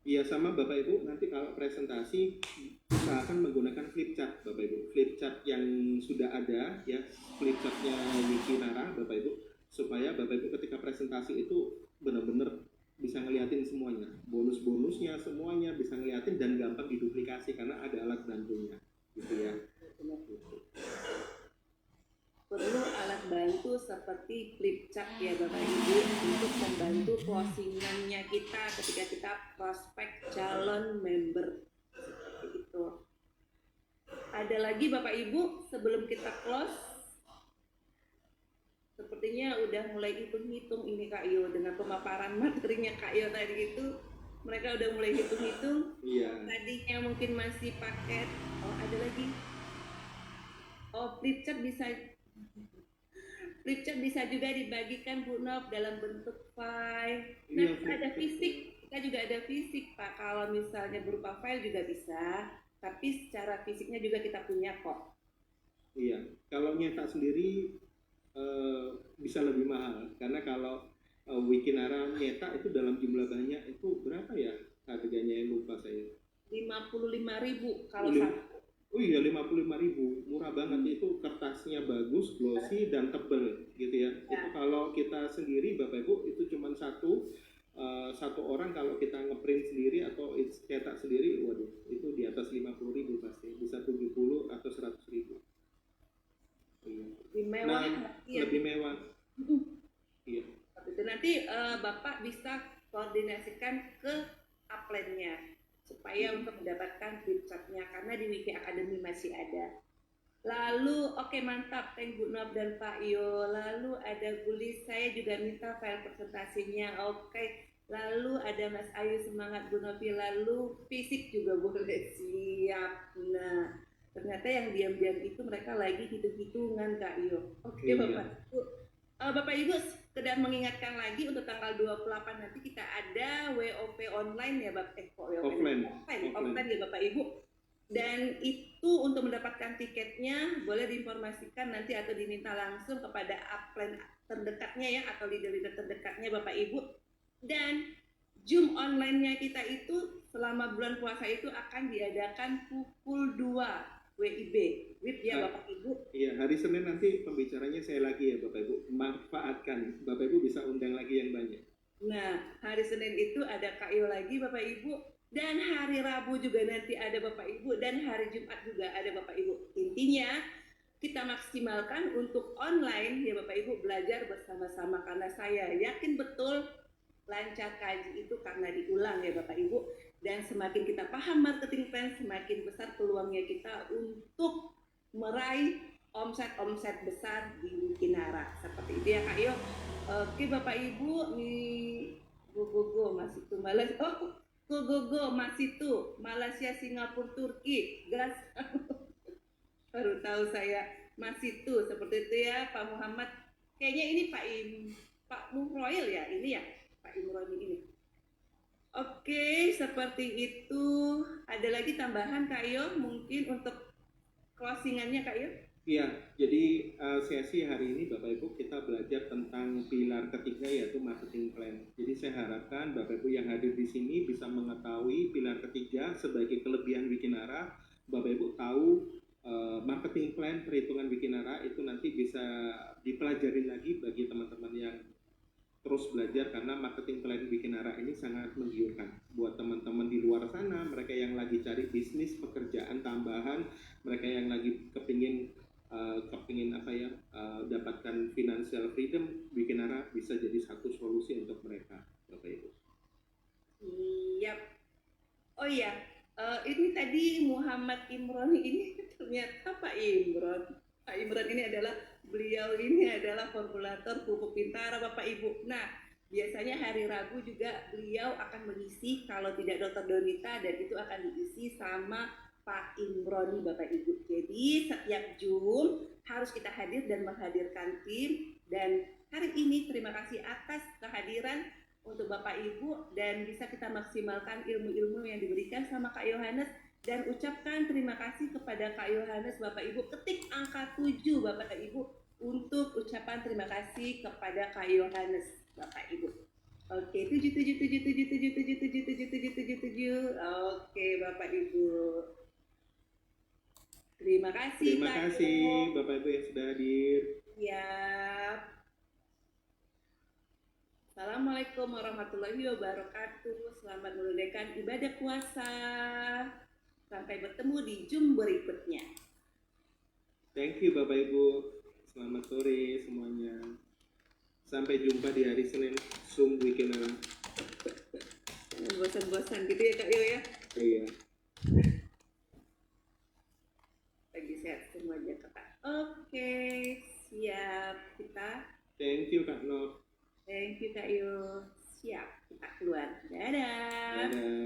Iya, sama Bapak Ibu, nanti kalau presentasi usahakan menggunakan flip chart Bapak Ibu, flip chart yang sudah ada ya, flip chartnya Wikinara Bapak Ibu, supaya Bapak Ibu ketika presentasi itu benar-benar bisa ngeliatin semuanya, bonus-bonusnya semuanya bisa ngeliatin dan gampang diduplikasi karena ada alat bantunya gitu ya. Perlu alat bantu seperti flip chart ya Bapak Ibu untuk membantu closingannya kita ketika kita prospek calon member seperti itu. Ada lagi Bapak Ibu sebelum kita close, sepertinya udah mulai hitung-hitung ini Kak Yo dengan pemaparan materinya Kak Yo tadi itu, mereka udah mulai hitung-hitung. Iya. Tadinya mungkin masih paket. Oh ada lagi. Oh flip chart bisa juga dibagikan Bu Nop dalam bentuk file. Nah, ada fisik, kita juga ada fisik Pak. Kalau misalnya berupa file juga bisa, tapi secara fisiknya juga kita punya kok. Iya, kalau nyetak sendiri bisa lebih mahal, karena kalau Wikinara nyetak itu dalam jumlah banyak itu berapa ya harganya, yang lupa saya. 55.000 kalau satu. Oh iya, 55.000, murah banget. Itu kertasnya bagus, glossy dan tebel gitu ya. Itu Ya. kalau kita sendiri Bapak Ibu itu cuma satu orang kalau kita ngeprint sendiri atau cetak sendiri, waduh, itu di atas 50.000 pasti, bisa 70 atau 100.000. Iya. Lebih mewah Nah, nanti ya. lebih mewah. Iya. Itu nanti Bapak bisa koordinasikan ke upline-nya supaya untuk mendapatkan website-nya karena di Wiki Academy masih ada. Lalu oke, mantap, thank Bu Nob dan Pak Yo. Lalu ada Gulis, saya juga minta file presentasinya. Oke. Lalu ada Mas Ayu, semangat Bu Novi. Lalu fisik juga boleh, siap. Nah, ternyata yang diam-diam itu mereka lagi hitung-hitungan Kak Yo. Oke, Iya. Bapak Ibu. Bapak Ibu sekedar mengingatkan lagi untuk tanggal 28 nanti kita ada WOP online ya Bapak Offline ya Bapak Ibu. Dan itu untuk mendapatkan tiketnya boleh diinformasikan nanti atau diminta langsung kepada upline terdekatnya ya atau leader-leader terdekatnya Bapak Ibu. Dan Zoom online-nya kita itu selama bulan puasa itu akan diadakan pukul 2 WIB, WIB ya Bapak Ibu. Iya, hari Senin nanti pembicaranya saya lagi ya Bapak Ibu. Manfaatkan, Bapak Ibu bisa undang lagi yang banyak. Nah, hari Senin itu ada KIO lagi Bapak Ibu. Dan hari Rabu juga nanti ada Bapak Ibu. Dan hari Jumat juga ada Bapak Ibu. Intinya, kita maksimalkan untuk online ya Bapak Ibu belajar bersama-sama. Karena saya yakin betul lancar kaji itu karena diulang ya Bapak Ibu. Dan semakin kita paham marketing plan, semakin besar peluangnya kita untuk meraih omset besar di Wikinara. Seperti itu ya Kak Yo. Oke Bapak Ibu, nih go masih tuh Malaysia. Go masih tuh Malaysia, Singapura, Turki. Gas. Baru tahu saya masih tuh seperti itu ya Pak Muhammad. Kayaknya ini Pak Muhroil ya, ini ya Pak Imron ini. Oke, seperti itu. Ada lagi tambahan Kak Yo mungkin untuk closingannya Kak Yo? Iya, jadi sesi hari ini Bapak Ibu kita belajar tentang pilar ketiga yaitu marketing plan. Jadi saya harapkan Bapak Ibu yang hadir di sini bisa mengetahui pilar ketiga sebagai kelebihan Wikinara. Bapak Ibu tahu marketing plan perhitungan Wikinara itu nanti bisa dipelajari lagi bagi teman-teman yang terus belajar karena marketing plan Wikinara ini sangat menggiurkan buat teman-teman di luar sana, mereka yang lagi cari bisnis pekerjaan tambahan, mereka yang lagi kepingin dapatkan financial freedom, Wikinara bisa jadi satu solusi untuk mereka, Bapak Ibu. Yap. Oh iya, ini tadi Muhammad Imron ini ternyata Pak Imron. Pak Imron ini beliau ini adalah formulator pupuk Bintara Bapak Ibu. Nah, biasanya hari Rabu juga beliau akan mengisi kalau tidak Dr. Donita dan itu akan diisi sama Pak Imron Bapak Ibu. Jadi setiap Zoom harus kita hadir dan menghadirkan tim. Dan hari ini terima kasih atas kehadiran untuk Bapak Ibu dan bisa kita maksimalkan ilmu-ilmu yang diberikan sama Kak Yohanes. Dan ucapkan terima kasih kepada Kak Yohanes Bapak Ibu. Ketik angka 7 Bapak Ibu untuk ucapan terima kasih kepada Kak Yohanes Bapak Ibu. Oke, 7. Oke Bapak Ibu. Terima kasih. Terima kasih Bapak Ibu yang sudah hadir. Siap. Assalamualaikum warahmatullahi wabarakatuh. Selamat menunaikan ibadah puasa. Sampai bertemu di Zoom berikutnya. Thank you Bapak Ibu. Selamat sore semuanya. Sampai jumpa di hari Senin Zoom Wikinara. Bosan-bosan gitu ya Kak Yo ya? Iya. Lagi sehat semuanya Kak. Oke, siap kita. Thank you Kak Nur. Thank you Kak Yo. Siap, kita keluar. Dadah. Dadah.